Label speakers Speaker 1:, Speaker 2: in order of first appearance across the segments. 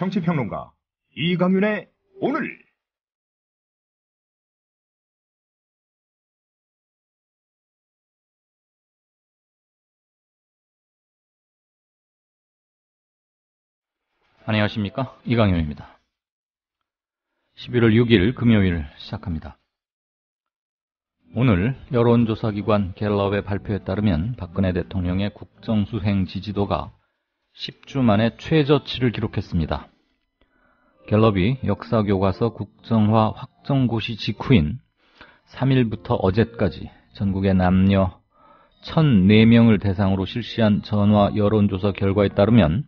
Speaker 1: 정치평론가 이강윤의 오늘.
Speaker 2: 안녕하십니까, 이강윤입니다. 11월 6일 금요일 시작합니다. 오늘 여론조사기관 갤럽의 발표에 따르면 박근혜 대통령의 국정수행 지지도가 10주 만에 최저치를 기록했습니다. 갤럽이 역사교과서 국정화 확정고시 직후인 3일부터 어제까지 전국의 남녀 1,004명을 대상으로 실시한 전화 여론조사 결과에 따르면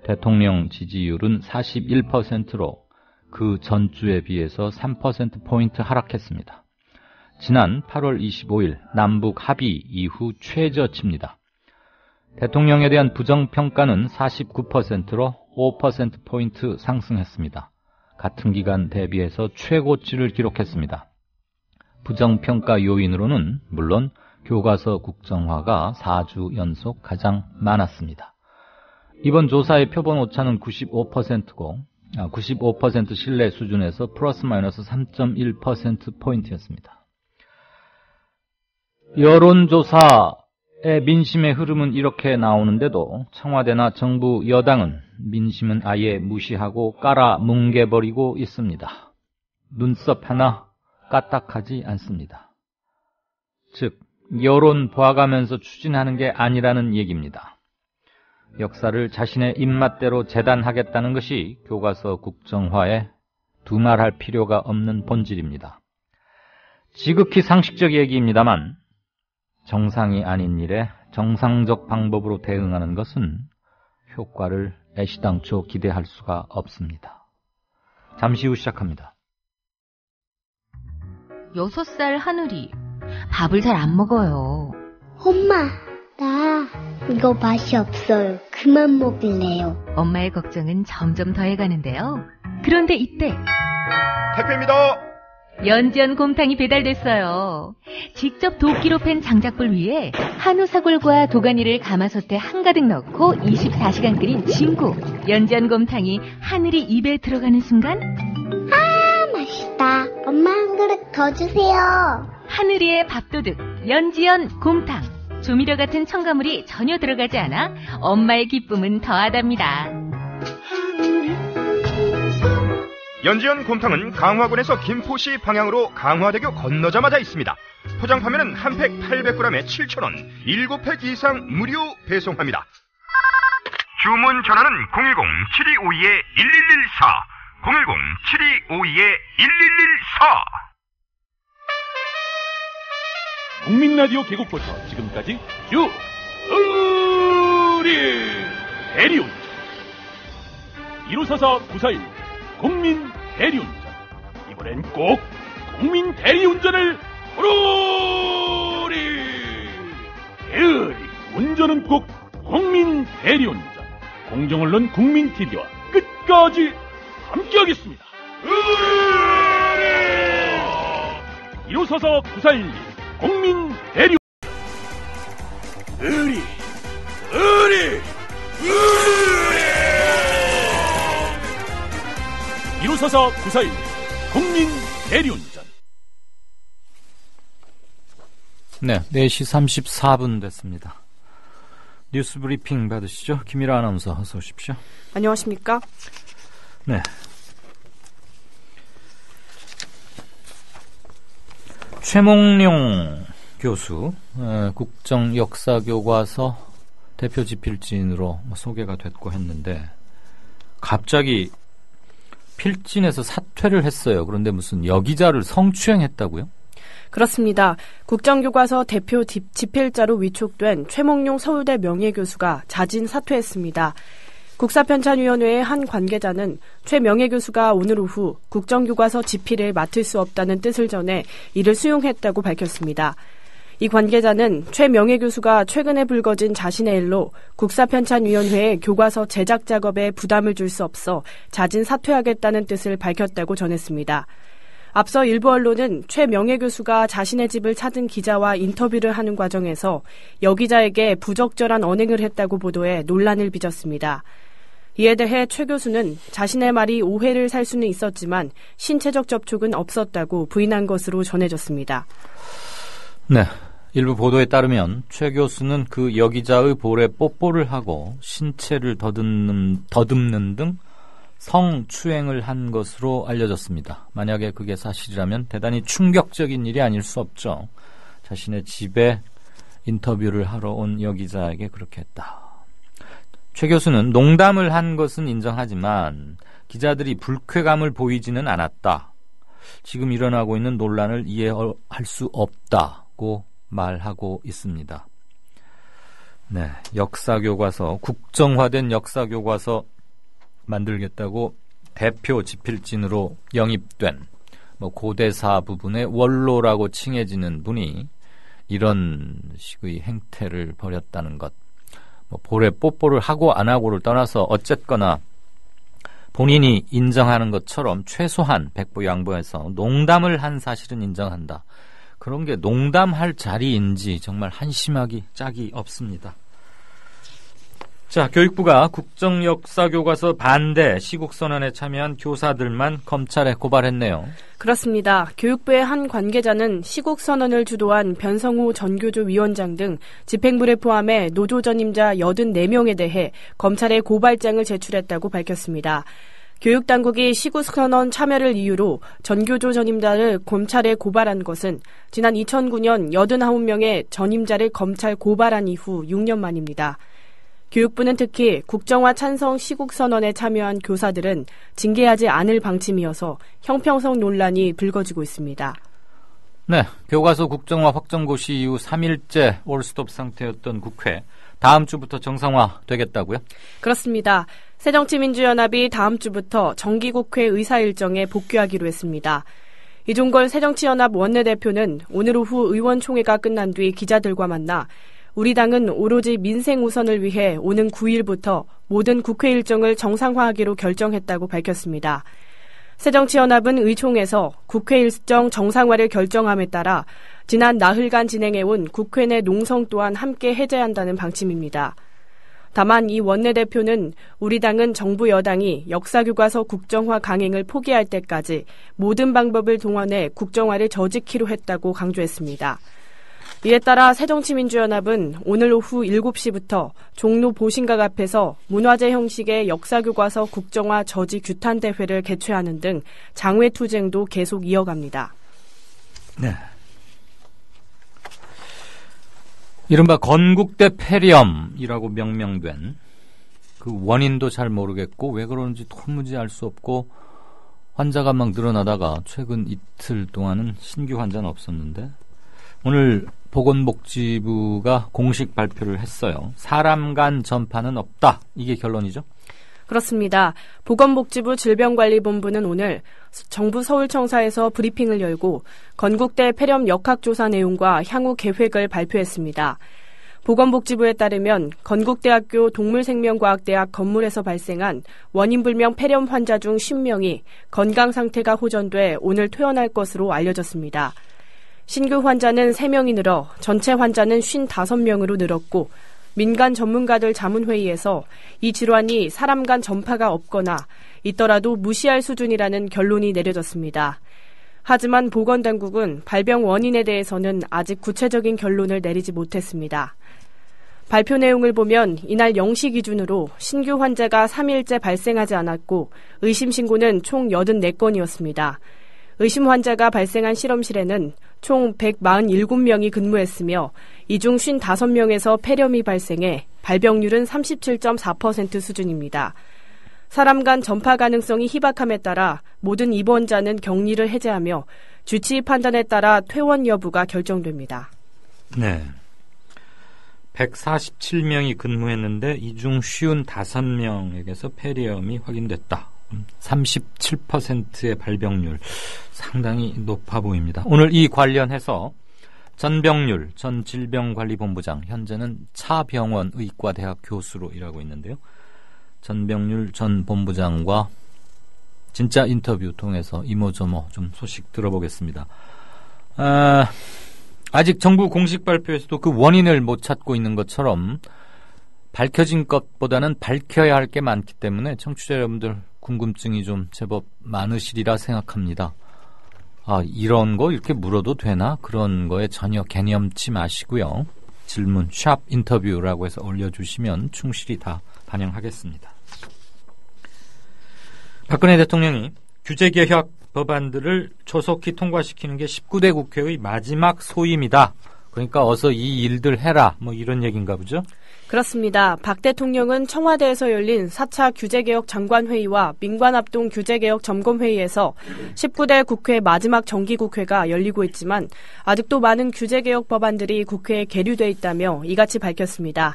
Speaker 2: 대통령 지지율은 41%로 그 전주에 비해서 3%포인트 하락했습니다. 지난 8월 25일 남북 합의 이후 최저치입니다. 대통령에 대한 부정평가는 49%로 5%포인트 상승했습니다. 같은 기간 대비해서 최고치를 기록했습니다. 부정평가 요인으로는 물론 교과서 국정화가 4주 연속 가장 많았습니다. 이번 조사의 표본 오차는 95%고 95% 신뢰 수준에서 플러스 마이너스 3.1%포인트였습니다. 여론조사의 민심의 흐름은 이렇게 나오는데도 청와대나 정부 여당은 민심은 아예 무시하고 깔아 뭉개버리고 있습니다. 눈썹 하나 까딱하지 않습니다. 즉, 여론 봐가면서 추진하는 게 아니라는 얘기입니다. 역사를 자신의 입맛대로 재단하겠다는 것이 교과서 국정화에 두말할 필요가 없는 본질입니다. 지극히 상식적 얘기입니다만 정상이 아닌 일에 정상적 방법으로 대응하는 것은 효과를 애시당초 기대할 수가 없습니다. 잠시 후 시작합니다.
Speaker 3: 6살 하늘이 밥을 잘 안 먹어요.
Speaker 4: 엄마, 나 이거 맛이 없어요. 그만 먹을래요.
Speaker 3: 엄마의 걱정은 점점 더해가는데요. 그런데 이때
Speaker 1: 택배입니다.
Speaker 3: 연지연 곰탕이 배달됐어요. 직접 도끼로 팬 장작불 위에 한우 사골과 도가니를 가마솥에 한가득 넣고 24시간 끓인 진구. 연지연 곰탕이 하늘이 입에 들어가는 순간,
Speaker 4: 아, 맛있다. 엄마 한 그릇 더 주세요.
Speaker 3: 하늘이의 밥도둑 연지연 곰탕. 조미료 같은 첨가물이 전혀 들어가지 않아 엄마의 기쁨은 더하답니다.
Speaker 1: 연지연 곰탕은 강화군에서 김포시 방향으로 강화대교 건너자마자 있습니다. 포장 판매는 한 팩 800g에 7,000원, 7팩 이상 무료 배송합니다. 주문 전화는 010-7252-1114, 010-7252-1114.
Speaker 5: 국민라디오 개국부터 지금까지 쭉 우리 대리운전 1544-941 국민 대리운전. 이번엔 꼭 국민 대리운전을 부르리. 대리 운전은 꼭 국민 대리운전. 공정언론 국민 TV와 끝까지 함께하겠습니다. 1544-941 국민 대리. 의리 1544-941 국민 대리운전.
Speaker 2: 네, 4시 34분 됐습니다. 뉴스 브리핑 받으시죠? 김일아 아나운서 어서 오십시오.
Speaker 6: 안녕하십니까?
Speaker 2: 네. 최몽룡 교수, 국정역사교과서 대표 집필진으로 소개가 됐고 했는데 갑자기 필진에서 사퇴를 했어요. 그런데 무슨 여기자를 성추행했다고요?
Speaker 6: 그렇습니다. 국정교과서 대표 집필자로 위촉된 최몽룡 서울대 명예교수가 자진 사퇴했습니다. 국사편찬위원회의 한 관계자는 최 명예교수가 오늘 오후 국정교과서 집필을 맡을 수 없다는 뜻을 전해 이를 수용했다고 밝혔습니다. 이 관계자는 최 명예교수가 최근에 불거진 자신의 일로 국사편찬위원회에 교과서 제작 작업에 부담을 줄 수 없어 자진 사퇴하겠다는 뜻을 밝혔다고 전했습니다. 앞서 일부 언론은 최 명예교수가 자신의 집을 찾은 기자와 인터뷰를 하는 과정에서 여기자에게 부적절한 언행을 했다고 보도해 논란을 빚었습니다. 이에 대해 최 교수는 자신의 말이 오해를 살 수는 있었지만 신체적 접촉은 없었다고 부인한 것으로 전해졌습니다.
Speaker 2: 네, 일부 보도에 따르면 최 교수는 그 여기자의 볼에 뽀뽀를 하고 신체를 더듬는 등 성추행을 한 것으로 알려졌습니다. 만약에 그게 사실이라면 대단히 충격적인 일이 아닐 수 없죠. 자신의 집에 인터뷰를 하러 온 여기자에게 그렇게 했다. 최 교수는 농담을 한 것은 인정하지만 기자들이 불쾌감을 보이지는 않았다. 지금 일어나고 있는 논란을 이해할 수 없다고 말하고 있습니다. 네, 역사교과서, 국정화된 역사교과서 만들겠다고 대표 집필진으로 영입된 고대사 부분의 원로라고 칭해지는 분이 이런 식의 행태를 벌였다는 것, 볼에 뽀뽀를 하고 안 하고를 떠나서 어쨌거나 본인이 인정하는 것처럼 최소한 백보양보해서 농담을 한 사실은 인정한다. 그런 게 농담할 자리인지 정말 한심하기 짝이 없습니다. 자, 교육부가 국정역사교과서 반대 시국선언에 참여한 교사들만 검찰에 고발했네요.
Speaker 6: 그렇습니다. 교육부의 한 관계자는 시국선언을 주도한 변성우 전교조 위원장 등 집행부를 포함해 노조 전임자 84명에 대해 검찰에 고발장을 제출했다고 밝혔습니다. 교육당국이 시국선언 참여를 이유로 전교조 전임자를 검찰에 고발한 것은 지난 2009년 89명의 전임자를 검찰 고발한 이후 6년 만입니다. 교육부는 특히 국정화 찬성 시국선언에 참여한 교사들은 징계하지 않을 방침이어서 형평성 논란이 불거지고 있습니다.
Speaker 2: 네, 교과서 국정화 확정고시 이후 3일째 올스톱 상태였던 국회, 다음 주부터 정상화 되겠다고요?
Speaker 6: 그렇습니다. 새정치민주연합이 다음 주부터 정기국회 의사일정에 복귀하기로 했습니다. 이종걸 새정치연합 원내대표는 오늘 오후 의원총회가 끝난 뒤 기자들과 만나 우리 당은 오로지 민생 우선을 위해 오는 9일부터 모든 국회 일정을 정상화하기로 결정했다고 밝혔습니다. 새정치연합은 의총에서 국회 일정 정상화를 결정함에 따라 지난 나흘간 진행해온 국회 내 농성 또한 함께 해제한다는 방침입니다. 다만 이 원내대표는 우리 당은 정부 여당이 역사교과서 국정화 강행을 포기할 때까지 모든 방법을 동원해 국정화를 저지키로 했다고 강조했습니다. 이에 따라 새정치민주연합은 오늘 오후 7시부터 종로 보신각 앞에서 문화제 형식의 역사교과서 국정화 저지 규탄 대회를 개최하는 등 장외투쟁도 계속 이어갑니다.
Speaker 2: 네. 이른바 건국대 폐렴이라고 명명된 그 원인도 잘 모르겠고 왜 그런지 도무지 알 수 없고 환자가 막 늘어나다가 최근 이틀 동안은 신규 환자는 없었는데 오늘 보건복지부가 공식 발표를 했어요. 사람 간 전파는 없다. 이게 결론이죠?
Speaker 6: 그렇습니다. 보건복지부 질병관리본부는 오늘 정부 서울청사에서 브리핑을 열고 건국대 폐렴 역학조사 내용과 향후 계획을 발표했습니다. 보건복지부에 따르면 건국대학교 동물생명과학대학 건물에서 발생한 원인불명 폐렴 환자 중 10명이 건강 상태가 호전돼 오늘 퇴원할 것으로 알려졌습니다. 신규 환자는 3명이 늘어 전체 환자는 55명으로 늘었고 민간 전문가들 자문회의에서 이 질환이 사람 간 전파가 없거나 있더라도 무시할 수준이라는 결론이 내려졌습니다. 하지만 보건당국은 발병 원인에 대해서는 아직 구체적인 결론을 내리지 못했습니다. 발표 내용을 보면 이날 0시 기준으로 신규 환자가 3일째 발생하지 않았고 의심 신고는 총 84건이었습니다. 의심 환자가 발생한 실험실에는 총 147명이 근무했으며 이 중 55명에서 폐렴이 발생해 발병률은 37.4% 수준입니다. 사람 간 전파 가능성이 희박함에 따라 모든 입원자는 격리를 해제하며 주치의 판단에 따라 퇴원 여부가 결정됩니다.
Speaker 2: 네. 147명이 근무했는데 이 중 55명에게서 폐렴이 확인됐다. 37%의 발병률 상당히 높아 보입니다. 오늘 이 관련해서 전병률 전 질병관리본부장, 현재는 차병원 의과대학 교수로 일하고 있는데요. 전병률 전 본부장과 진짜 인터뷰 통해서 이모저모 좀 소식 들어보겠습니다. 아직 정부 공식 발표에서도 그 원인을 못 찾고 있는 것처럼 밝혀진 것보다는 밝혀야 할 게 많기 때문에 청취자 여러분들 궁금증이 좀 제법 많으시리라 생각합니다. 아, 이런 거 이렇게 물어도 되나? 그런 거에 전혀 개념치 마시고요. 질문 샵 인터뷰라고 해서 올려주시면 충실히 다 반영하겠습니다. 박근혜 대통령이 규제개혁 법안들을 조속히 통과시키는 게 19대 국회의 마지막 소임이다. 그러니까 어서 이 일들 해라. 뭐 이런 얘기인가 보죠?
Speaker 6: 그렇습니다. 박 대통령은 청와대에서 열린 4차 규제개혁 장관회의와 민관합동 규제개혁 점검회의에서 19대 국회 마지막 정기국회가 열리고 있지만 아직도 많은 규제개혁 법안들이 국회에 계류돼 있다며 이같이 밝혔습니다.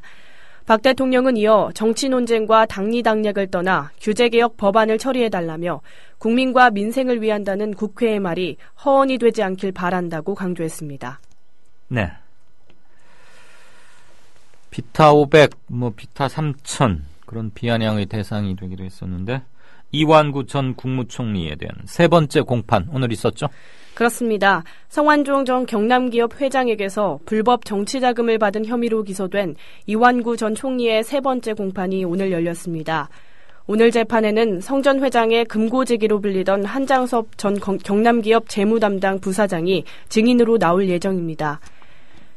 Speaker 6: 박 대통령은 이어 정치 논쟁과 당리당략을 떠나 규제개혁 법안을 처리해달라며 국민과 민생을 위한다는 국회의 말이 허언이 되지 않길 바란다고 강조했습니다.
Speaker 2: 네. 비타 500, 비타 3000 그런 비아냥의 대상이 되기도 했었는데 이완구 전 국무총리에 대한 세 번째 공판 오늘 있었죠?
Speaker 6: 그렇습니다. 성완종 전 경남기업 회장에게서 불법 정치자금을 받은 혐의로 기소된 이완구 전 총리의 세 번째 공판이 오늘 열렸습니다. 오늘 재판에는 성 전 회장의 금고지기로 불리던 한장섭 전 경남기업 재무담당 부사장이 증인으로 나올 예정입니다.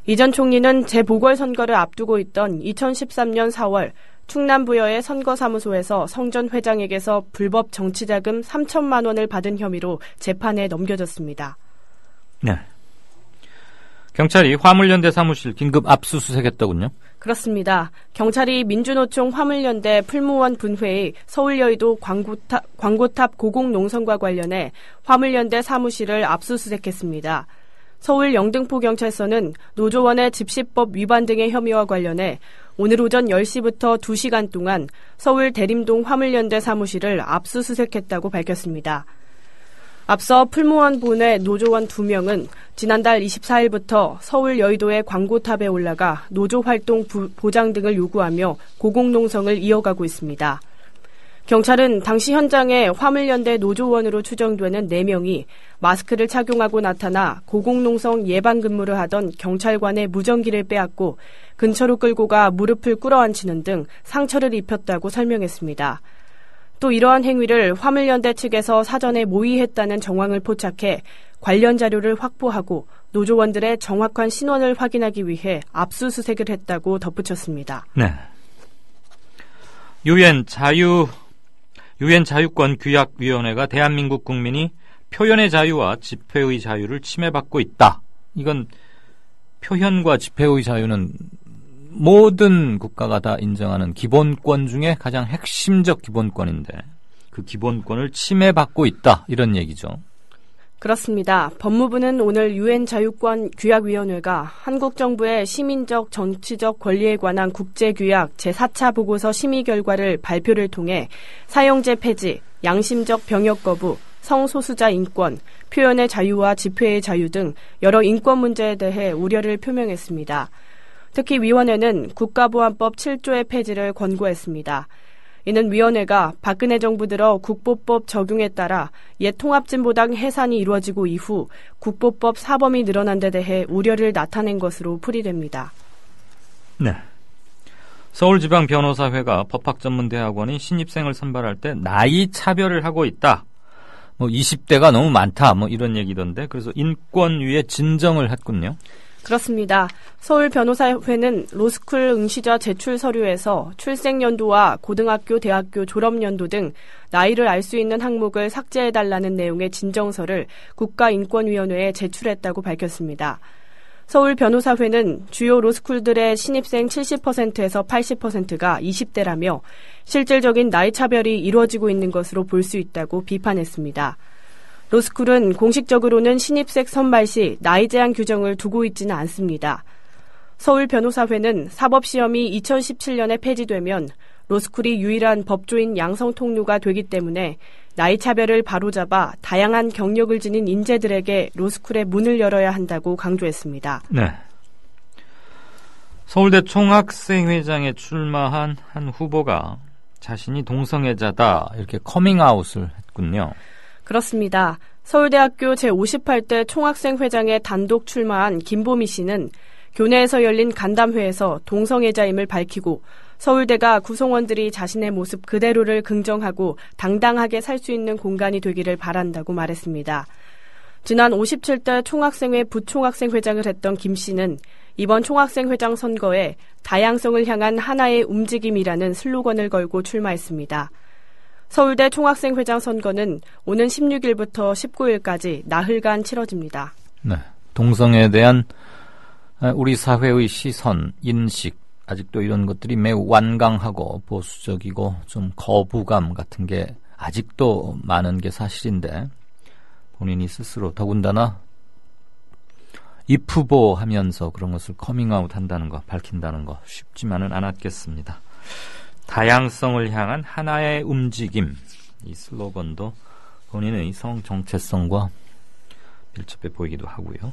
Speaker 6: 이 전 총리는 재보궐선거를 앞두고 있던 2013년 4월 충남부여의 선거사무소에서 성 전 회장에게서 불법 정치자금 3천만 원을 받은 혐의로 재판에 넘겨졌습니다.
Speaker 2: 네. 경찰이 화물연대 사무실 긴급 압수수색했더군요.
Speaker 6: 그렇습니다. 경찰이 민주노총 화물연대 풀무원 분회의 서울여의도 광고탑 고공농성과 관련해 화물연대 사무실을 압수수색했습니다. 서울 영등포경찰서는 노조원의 집시법 위반 등의 혐의와 관련해 오늘 오전 10시부터 2시간 동안 서울 대림동 화물연대 사무실을 압수수색했다고 밝혔습니다. 앞서 풀무원 본회 노조원 2명은 지난달 24일부터 서울 여의도의 광고탑에 올라가 노조활동 보장 등을 요구하며 고공농성을 이어가고 있습니다. 경찰은 당시 현장에 화물연대 노조원으로 추정되는 4명이 마스크를 착용하고 나타나 고공농성 예방 근무를 하던 경찰관의 무전기를 빼앗고 근처로 끌고 가 무릎을 꿇어앉히는 등 상처를 입혔다고 설명했습니다. 또 이러한 행위를 화물연대 측에서 사전에 모의했다는 정황을 포착해 관련 자료를 확보하고 노조원들의 정확한 신원을 확인하기 위해 압수수색을 했다고 덧붙였습니다.
Speaker 2: 네. 유엔 자유권규약위원회가 대한민국 국민이 표현의 자유와 집회의 자유를 침해받고 있다. 이건 표현과 집회의 자유는 모든 국가가 다 인정하는 기본권 중에 가장 핵심적 기본권인데 그 기본권을 침해받고 있다. 이런 얘기죠.
Speaker 6: 그렇습니다. 법무부는 오늘 유엔 자유권규약위원회가 한국 정부의 시민적 정치적 권리에 관한 국제규약 제4차 보고서 심의 결과를 발표를 통해 사형제 폐지, 양심적 병역 거부, 성소수자 인권, 표현의 자유와 집회의 자유 등 여러 인권 문제에 대해 우려를 표명했습니다. 특히 위원회는 국가보안법 7조의 폐지를 권고했습니다. 이는 위원회가 박근혜 정부 들어 국보법 적용에 따라 옛 통합진보당 해산이 이루어지고 이후 국보법 사범이 늘어난 데 대해 우려를 나타낸 것으로 풀이됩니다.
Speaker 2: 네. 서울지방변호사회가 법학전문대학원이 신입생을 선발할 때 나이 차별을 하고 있다. 20대가 너무 많다. 이런 얘기던데. 그래서 인권위에 진정을 했군요.
Speaker 6: 그렇습니다. 서울변호사회는 로스쿨 응시자 제출 서류에서 출생연도와 고등학교, 대학교 졸업연도 등 나이를 알 수 있는 항목을 삭제해달라는 내용의 진정서를 국가인권위원회에 제출했다고 밝혔습니다. 서울변호사회는 주요 로스쿨들의 신입생 70%에서 80%가 20대라며 실질적인 나이 차별이 이루어지고 있는 것으로 볼 수 있다고 비판했습니다. 로스쿨은 공식적으로는 신입생 선발 시 나이 제한 규정을 두고 있지는 않습니다. 서울변호사회는 사법시험이 2017년에 폐지되면 로스쿨이 유일한 법조인 양성통로가 되기 때문에 나이 차별을 바로잡아 다양한 경력을 지닌 인재들에게 로스쿨의 문을 열어야 한다고 강조했습니다.
Speaker 2: 네. 서울대 총학생회장에 출마한 한 후보가 자신이 동성애자다 이렇게 커밍아웃을 했군요.
Speaker 6: 그렇습니다. 서울대학교 제58대 총학생회장에 단독 출마한 김보미 씨는 교내에서 열린 간담회에서 동성애자임을 밝히고 서울대가 구성원들이 자신의 모습 그대로를 긍정하고 당당하게 살 수 있는 공간이 되기를 바란다고 말했습니다. 지난 57대 총학생회 부총학생회장을 했던 김 씨는 이번 총학생회장 선거에 다양성을 향한 하나의 움직임이라는 슬로건을 걸고 출마했습니다. 서울대 총학생회장 선거는 오는 16일부터 19일까지 나흘간 치러집니다.
Speaker 2: 네, 동성애에 대한 우리 사회의 시선, 인식, 아직도 이런 것들이 매우 완강하고 보수적이고 좀 거부감 같은 게 아직도 많은 게 사실인데, 본인이 스스로 더군다나 입후보 하면서 그런 것을 커밍아웃 한다는 거, 밝힌다는 거 쉽지만은 않았겠습니다. 다양성을 향한 하나의 움직임, 이 슬로건도 본인의 성 정체성과 밀접해 보이기도 하고요.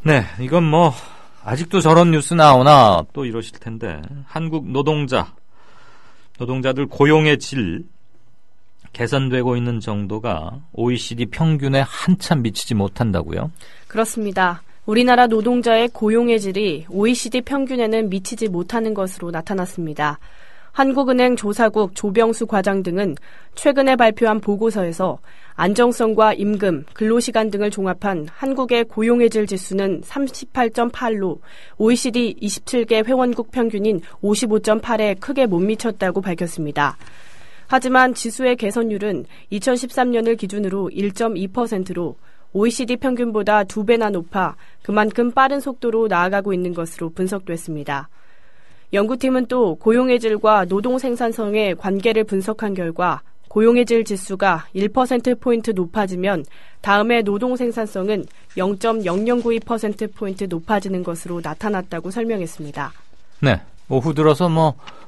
Speaker 2: 네, 이건 뭐 아직도 저런 뉴스 나오나 또 이러실 텐데, 한국 노동자들 고용의 질 개선되고 있는 정도가 OECD 평균에 한참 미치지 못한다고요?
Speaker 6: 그렇습니다. 우리나라 노동자의 고용의 질이 OECD 평균에는 미치지 못하는 것으로 나타났습니다. 한국은행 조사국 조병수 과장 등은 최근에 발표한 보고서에서 안정성과 임금, 근로시간 등을 종합한 한국의 고용의 질 지수는 38.8로 OECD 27개 회원국 평균인 55.8에 크게 못 미쳤다고 밝혔습니다. 하지만 지수의 개선율은 2013년을 기준으로 1.2%로 OECD 평균보다 2배나 높아 그만큼 빠른 속도로 나아가고 있는 것으로 분석됐습니다. 연구팀은 또 고용의 질과 노동 생산성의 관계를 분석한 결과 고용의 질 지수가 1%포인트 높아지면 다음해 노동 생산성은 0.0092%포인트 높아지는 것으로 나타났다고 설명했습니다.
Speaker 2: 네, 오후 들어서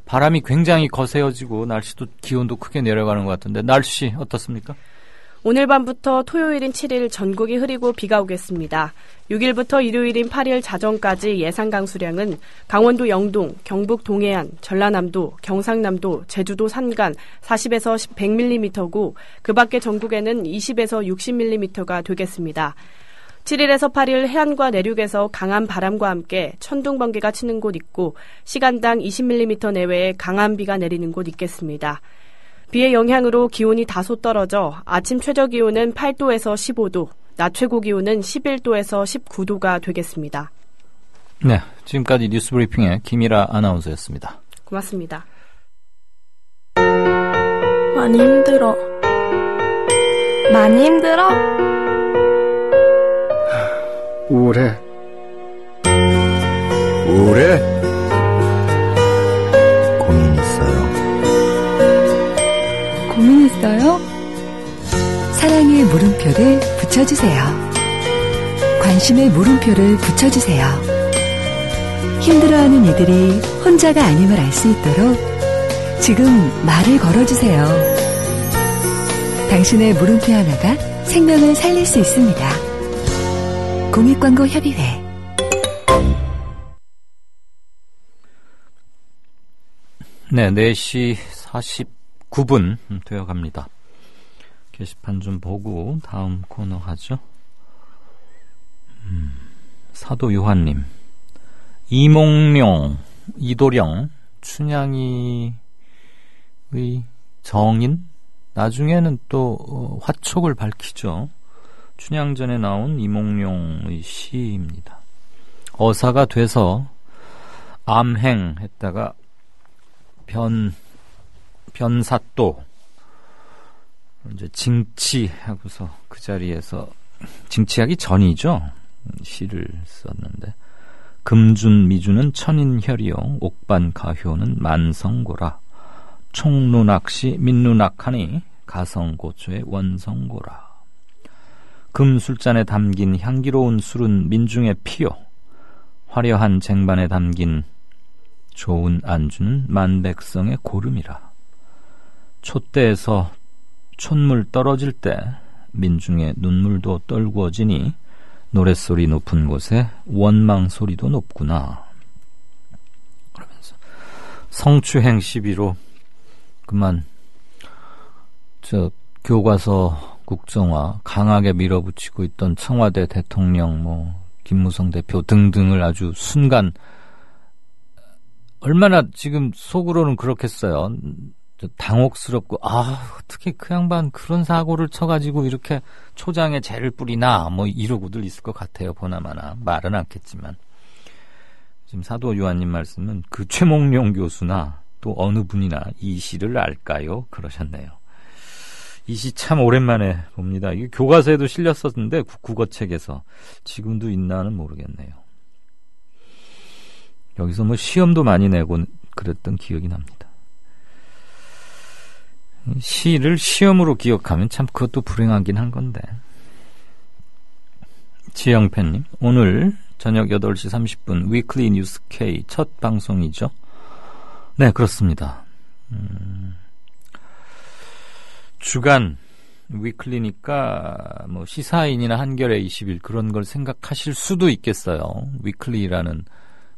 Speaker 2: 바람이 굉장히 거세어지고 날씨도 기온도 크게 내려가는 것 같은데, 날씨 어떻습니까?
Speaker 6: 오늘 밤부터 토요일인 7일 전국이 흐리고 비가 오겠습니다. 6일부터 일요일인 8일 자정까지 예상 강수량은 강원도 영동, 경북 동해안, 전라남도, 경상남도, 제주도 산간 40에서 100mm고 그 밖에 전국에는 20에서 60mm가 되겠습니다. 7일에서 8일 해안과 내륙에서 강한 바람과 함께 천둥 번개가 치는 곳 있고 시간당 20mm 내외의 강한 비가 내리는 곳 있겠습니다. 비의 영향으로 기온이 다소 떨어져 아침 최저 기온은 8도에서 15도, 낮 최고 기온은 11도에서 19도가 되겠습니다.
Speaker 2: 네, 지금까지 뉴스브리핑의 김일아 아나운서였습니다.
Speaker 6: 고맙습니다.
Speaker 7: 많이 힘들어. 많이 힘들어?
Speaker 8: 우울해. 고민 있어요.
Speaker 9: 고민 있어요? 사랑의 물음표를 붙여주세요. 관심의 물음표를 붙여주세요. 힘들어하는 이들이 혼자가 아님을 알 수 있도록 지금 말을 걸어주세요. 당신의 물음표 하나가 생명을 살릴 수 있습니다. 공익광고협의회.
Speaker 2: 네, 4시 49분 되어갑니다. 게시판 좀 보고 다음 코너 하죠. 사도 요한님, 이몽룡, 이도령, 춘향이의 정인? 나중에는 또 화촉을 밝히죠. 춘향전에 나온 이몽룡의 시입니다. 어사가 돼서 암행했다가 변사또 이제 징치하고서 그 자리에서 징치하기 전이죠. 시를 썼는데, 금준 미주는 천인혈이요 옥반가효는 만성고라 총눈악시 민눈악하니 가성고초의 원성고라. 금술잔에 담긴 향기로운 술은 민중의 피요 화려한 쟁반에 담긴 좋은 안주는 만백성의 고름이라. 촛대에서 촛물 떨어질 때 민중의 눈물도 떨구어지니 노랫소리 높은 곳에 원망소리도 높구나. 그러면서 성추행 시비로 그만 교과서 국정화 강하게 밀어붙이고 있던 청와대 대통령, 김무성 대표 등등을 아주 순간 얼마나 지금 속으로는 그렇겠어요. 당혹스럽고 어떻게 그 양반 그런 사고를 쳐가지고 이렇게 초장에 재를 뿌리나 뭐 이러고들 있을 것 같아요. 보나마나 말은 않겠지만 지금 사도 요한님 말씀은 그 최몽룡 교수나 또 어느 분이나 이 시를 알까요? 그러셨네요. 이 시 참 오랜만에 봅니다. 이게 교과서에도 실렸었는데 국어책에서 지금도 있나는 모르겠네요. 여기서 뭐 시험도 많이 내고 그랬던 기억이 납니다. 시를 시험으로 기억하면 참 그것도 불행하긴 한 건데. 지영팬님, 오늘 저녁 8시 30분 위클리 뉴스 K 첫 방송이죠? 네, 그렇습니다. 주간 위클리니까 뭐 시사인이나 한겨레 20일 그런 걸 생각하실 수도 있겠어요. 위클리라는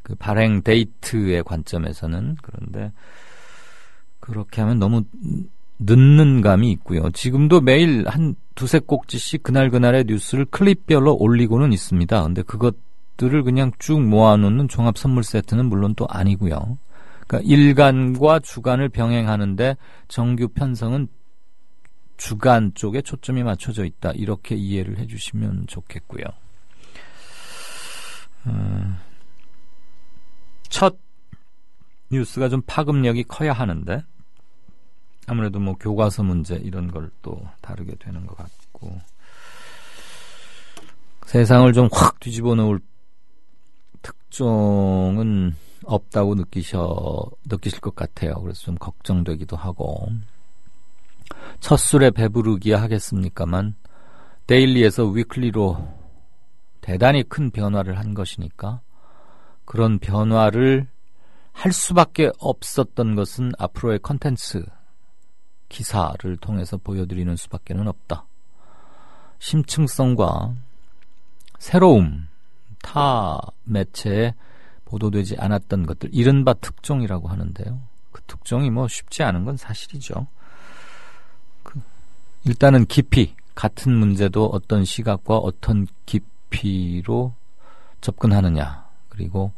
Speaker 2: 그 발행 데이트의 관점에서는. 그런데 그렇게 하면 너무 늦는 감이 있고요. 지금도 매일 한 두세 꼭지씩 그날그날의 뉴스를 클립별로 올리고는 있습니다. 근데 그것들을 그냥 쭉 모아놓는 종합 선물 세트는 물론 또 아니고요. 그러니까 일간과 주간을 병행하는데 정규 편성은 주간 쪽에 초점이 맞춰져 있다. 이렇게 이해를 해주시면 좋겠고요. 첫 뉴스가 좀 파급력이 커야 하는데 아무래도 뭐 교과서 문제 이런 걸 또 다루게 되는 것 같고 세상을 좀 확 뒤집어 놓을 특종은 없다고 느끼실 것 같아요. 그래서 좀 걱정되기도 하고 첫 술에 배부르기야 하겠습니까만 데일리에서 위클리로 대단히 큰 변화를 한 것이니까 그런 변화를 할 수밖에 없었던 것은 앞으로의 컨텐츠 기사를 통해서 보여드리는 수밖에는 없다. 심층성과 새로움, 타 매체에 보도되지 않았던 것들, 이른바 특종이라고 하는데요. 그 특종이 뭐 쉽지 않은 건 사실이죠. 일단은 깊이, 같은 문제도 어떤 시각과 어떤 깊이로 접근하느냐. 그리고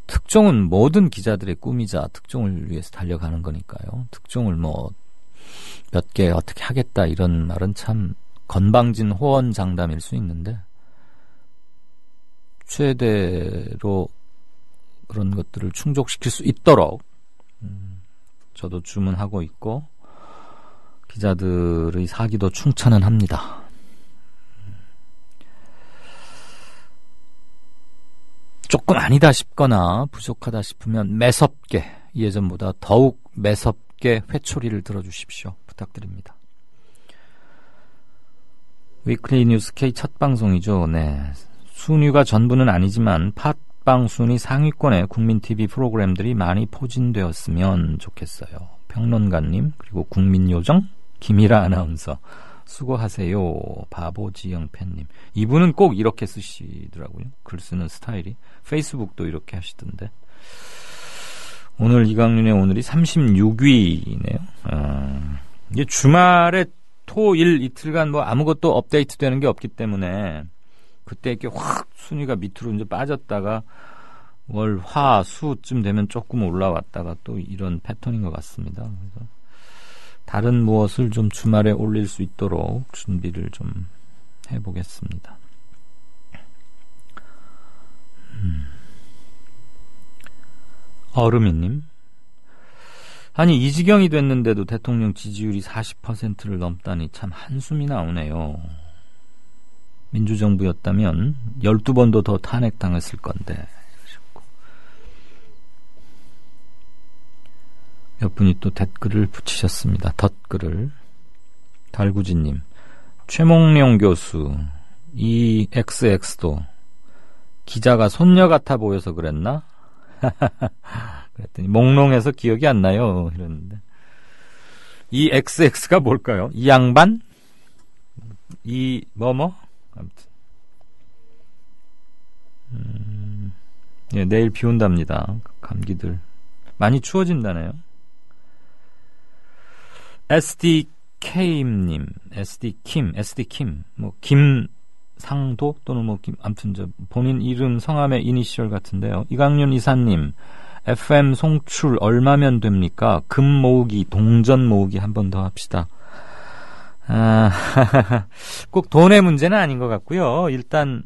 Speaker 2: 특종은 모든 기자들의 꿈이자 특종을 위해서 달려가는 거니까요. 특종을 뭐 몇 개 어떻게 하겠다 이런 말은 참 건방진 호언장담일 수 있는데 최대로 그런 것들을 충족시킬 수 있도록 저도 주문하고 있고 기자들의 사기도 충천은 합니다. 조금 아니다 싶거나 부족하다 싶으면 매섭게 예전보다 더욱 매섭게 회초리를 들어주십시오. 부탁드립니다. 위클리 뉴스 K 첫 방송이죠. 네, 순위가 전부는 아니지만 팟빵 순위 상위권의 국민TV 프로그램들이 많이 포진되었으면 좋겠어요. 평론가님 그리고 국민요정 김일아 아나운서 수고하세요. 바보지영팬님 이분은 꼭 이렇게 쓰시더라고요. 글 쓰는 스타일이. 페이스북도 이렇게 하시던데 오늘 이강윤의 오늘이 36위네요. 이게 주말에 토, 일 이틀간 뭐 아무것도 업데이트 되는 게 없기 때문에 그때 이렇게 확 순위가 밑으로 이제 빠졌다가 월, 화, 수쯤 되면 조금 올라왔다가 또 이런 패턴인 것 같습니다. 그래서 다른 무엇을 좀 주말에 올릴 수 있도록 준비를 좀 해보겠습니다. 어르미님, 아니 이 지경이 됐는데도 대통령 지지율이 40%를 넘다니 참 한숨이 나오네요. 민주정부였다면 12번도 더 탄핵당했을 건데. 몇 분이 또 댓글을 붙이셨습니다. 덧글을. 달구지님, 최몽룡 교수, 이 XX도 기자가 손녀 같아 보여서 그랬나? 그랬더니 몽롱해서 기억이 안 나요. 이랬는데 이 XX가 뭘까요? 이 양반? 이 뭐뭐? 아무튼 예, 내일 비 온답니다. 감기들 많이 추워진다네요. SDK님, SD킴, 뭐 김상도 또는 뭐 아무튼 저 본인 이름 성함의 이니셜 같은데요. 이강윤 이사님, FM 송출 얼마면 됩니까? 금 모으기, 동전 모으기 한 번 더 합시다. 꼭 돈의 문제는 아닌 것 같고요. 일단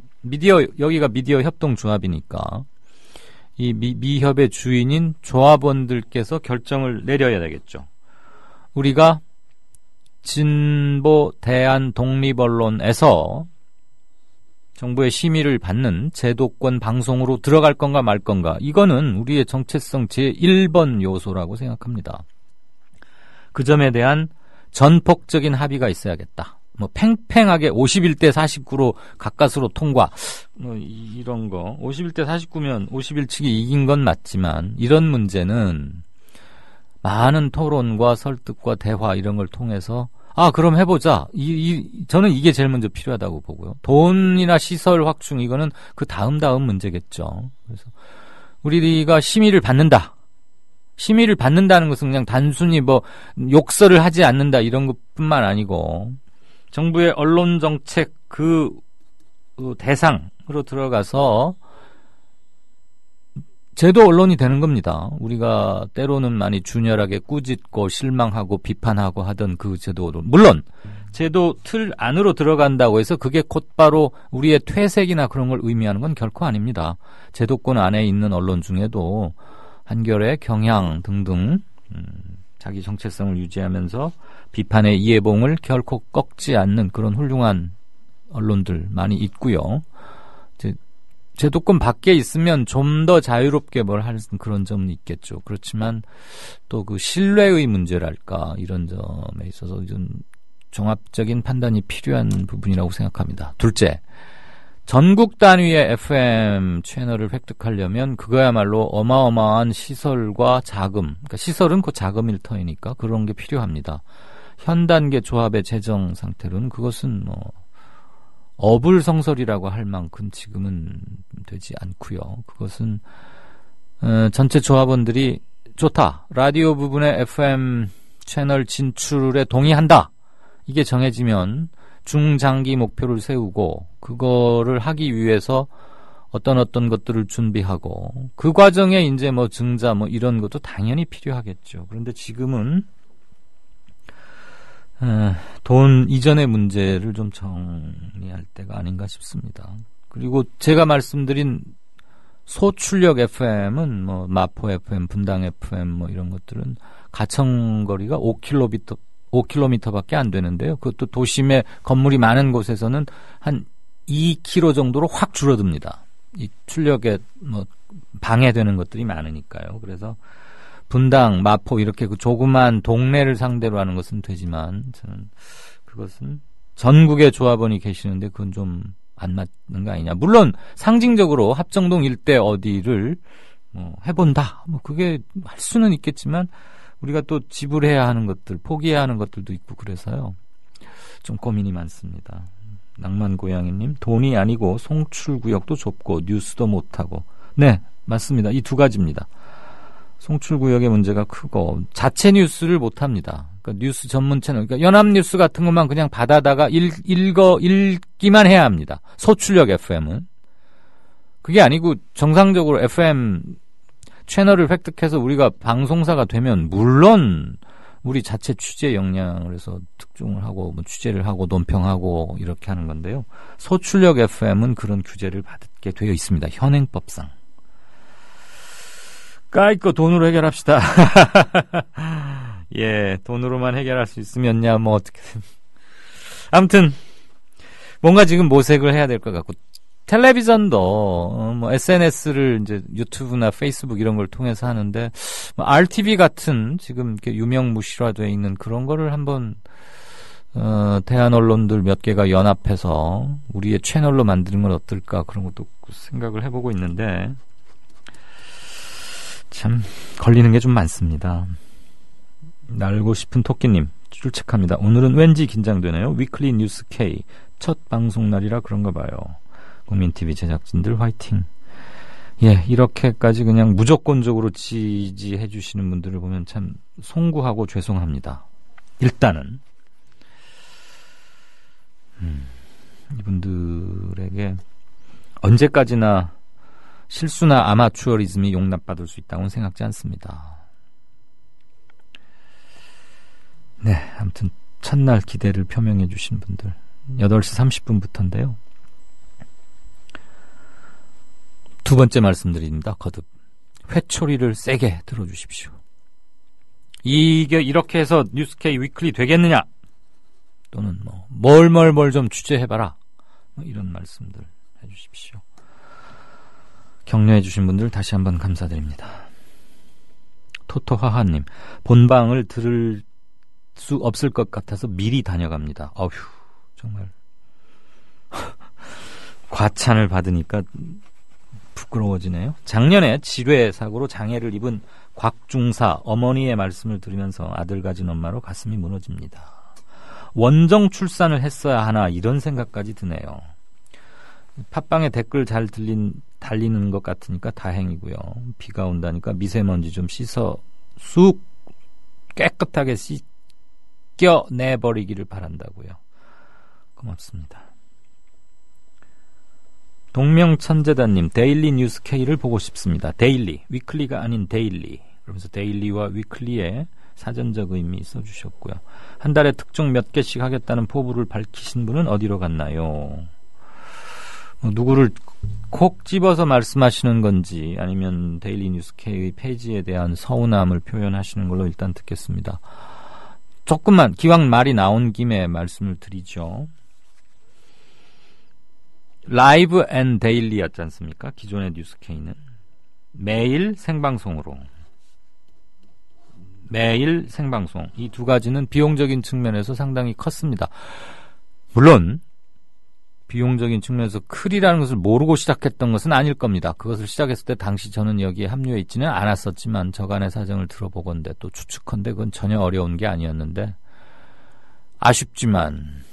Speaker 2: 여기가 미디어 협동조합이니까 이 미협의 주인인 조합원들께서 결정을 내려야 되겠죠. 우리가 진보 대한 독립언론에서 정부의 심의를 받는 제도권 방송으로 들어갈 건가 말 건가, 이거는 우리의 정체성 제1번 요소라고 생각합니다. 그 점에 대한 전폭적인 합의가 있어야겠다. 뭐 팽팽하게 51대 49로 가까스로 통과, 뭐 이런 거 51대 49면 51 측이 이긴 건 맞지만, 이런 문제는 많은 토론과 설득과 대화 이런 걸 통해서 그럼 해보자. 저는 이게 제일 먼저 필요하다고 보고요. 돈이나 시설 확충, 이거는 그 다음 문제겠죠. 그래서 우리가 심의를 받는다. 심의를 받는다는 것은 그냥 단순히 뭐 욕설을 하지 않는다 이런 것뿐만 아니고, 정부의 언론 정책 그 대상으로 들어가서 제도 언론이 되는 겁니다. 우리가 때로는 많이 준열하게 꾸짖고 실망하고 비판하고 하던 그 제도 언론. 물론 제도 틀 안으로 들어간다고 해서 그게 곧바로 우리의 퇴색이나 그런 걸 의미하는 건 결코 아닙니다. 제도권 안에 있는 언론 중에도 한겨레, 경향 등등 자기 정체성을 유지하면서 비판의 이해봉을 결코 꺾지 않는 그런 훌륭한 언론들 많이 있고요. 제도권 밖에 있으면 좀 더 자유롭게 뭘 할 그런 점은 있겠죠. 그렇지만 또 그 신뢰의 문제랄까, 이런 점에 있어서 좀 종합적인 판단이 필요한 부분이라고 생각합니다. 둘째, 전국 단위의 FM 채널을 획득하려면 그거야말로 어마어마한 시설과 자금, 그러니까 시설은 그 자금일 터이니까 그런 게 필요합니다. 현 단계 조합의 재정 상태로는 그것은 뭐 어불성설이라고 할 만큼 지금은 되지 않고요. 그것은 전체 조합원들이 좋다, 라디오 부분의 FM 채널 진출에 동의한다, 이게 정해지면 중장기 목표를 세우고 그거를 하기 위해서 어떤 것들을 준비하고, 그 과정에 이제 뭐 증자 뭐 이런 것도 당연히 필요하겠죠. 그런데 지금은 돈 이전의 문제를 좀 정리할 때가 아닌가 싶습니다. 그리고 제가 말씀드린 소출력 FM은 뭐 마포 FM, 분당 FM 뭐 이런 것들은 가청거리가 5km밖에 안 되는데요. 그것도 도심에 건물이 많은 곳에서는 한 2km 정도로 확 줄어듭니다. 이 출력에 뭐 방해되는 것들이 많으니까요. 그래서 분당, 마포 이렇게 그 조그만 동네를 상대로 하는 것은 되지만, 저는 그것은 전국의 조합원이 계시는데 그건 좀 안 맞는 거 아니냐. 물론 상징적으로 합정동 일대 어디를 뭐 해본다, 뭐 그게 할 수는 있겠지만 우리가 또 지불해야 하는 것들, 포기해야 하는 것들도 있고, 그래서요 좀 고민이 많습니다. 낭만고양이님, 돈이 아니고 송출구역도 좁고 뉴스도 못하고. 네, 맞습니다. 이 두 가지입니다. 송출구역의 문제가 크고 자체 뉴스를 못합니다. 그러니까 뉴스 전문 채널, 그러니까 연합뉴스 같은 것만 그냥 받아다가 읽기만 해야 합니다. 소출력 FM은. 그게 아니고 정상적으로 FM 채널을 획득해서 우리가 방송사가 되면 물론 우리 자체 취재 역량을 해서 특종을 하고 뭐 취재를 하고 논평하고 이렇게 하는 건데요. 소출력 FM은 그런 규제를 받게 되어 있습니다. 현행법상. 까이거 돈으로 해결합시다. 예, 돈으로만 해결할 수 있으면야 뭐 어떻게든. 아무튼 뭔가 지금 모색을 해야 될 것 같고, 텔레비전도 뭐 SNS를 이제 유튜브나 페이스북 이런 걸 통해서 하는데, 뭐 RTV 같은 지금 이렇게 유명무실화되어 있는 그런 거를 한번 대한 언론들 몇 개가 연합해서 우리의 채널로 만드는 건 어떨까, 그런 것도 생각을 해보고 있는데 참 걸리는 게 좀 많습니다. 날고 싶은 토끼님, 출첵합니다. 오늘은 왠지 긴장되네요. 위클리 뉴스 K 첫 방송날이라 그런가 봐요. 국민TV 제작진들 화이팅. 예, 이렇게까지 그냥 무조건적으로 지지해 주시는 분들을 보면 참 송구하고 죄송합니다. 일단은 이분들에게 언제까지나 실수나 아마추어리즘이 용납받을 수 있다고는 생각지 않습니다. 네, 아무튼 첫날 기대를 표명해 주신 분들 8시 30분부터인데요. 두 번째 말씀드립니다. 거듭 회초리를 세게 들어주십시오. 이게 이렇게 해서 뉴스케이 위클리 되겠느냐, 또는 뭘 좀 주제해봐라, 이런 말씀들 해주십시오. 격려해 주신 분들 다시 한번 감사드립니다. 토토하하님, 본방을 들을 수 없을 것 같아서 미리 다녀갑니다. 어휴, 정말 과찬을 받으니까 부끄러워지네요. 작년에 지뢰 사고로 장애를 입은 곽중사 어머니의 말씀을 들으면서 아들 가진 엄마로 가슴이 무너집니다. 원정 출산을 했어야 하나, 이런 생각까지 드네요. 팟빵에 댓글 잘 달리는 것 같으니까 다행이고요. 비가 온다니까 미세먼지 좀 씻어 쑥 깨끗하게 씻겨내버리기를 바란다고요. 고맙습니다. 동명천재단님, 데일리 뉴스 K를 보고 싶습니다. 데일리, 위클리가 아닌 데일리. 그러면서 데일리와 위클리의 사전적 의미 써주셨고요. 한 달에 특종 몇 개씩 하겠다는 포부를 밝히신 분은 어디로 갔나요? 누구를 콕 집어서 말씀하시는 건지, 아니면 데일리 뉴스 K의 페이지에 대한 서운함을 표현하시는 걸로 일단 듣겠습니다. 조금만 기왕 말이 나온 김에 말씀을 드리죠. 라이브 앤 데일리였지 않습니까? 기존의 뉴스케이는 매일 생방송으로, 매일 생방송, 이 두 가지는 비용적인 측면에서 상당히 컸습니다. 물론 비용적인 측면에서 클이라는 것을 모르고 시작했던 것은 아닐 겁니다. 그것을 시작했을 때 당시 저는 여기에 합류해 있지는 않았었지만 저간의 사정을 들어보건대 또 추측컨대 그건 전혀 어려운 게 아니었는데, 아쉽지만,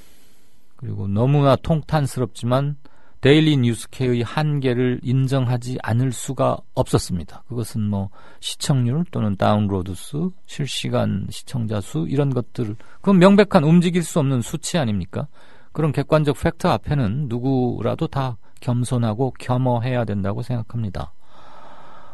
Speaker 2: 그리고 너무나 통탄스럽지만 데일리 뉴스케의 한계를 인정하지 않을 수가 없었습니다. 그것은 시청률 또는 다운로드 수, 실시간 시청자 수, 이런 것들, 그건 명백한 움직일 수 없는 수치 아닙니까? 그런 객관적 팩터 앞에는 누구라도 다 겸손하고 겸허해야 된다고 생각합니다.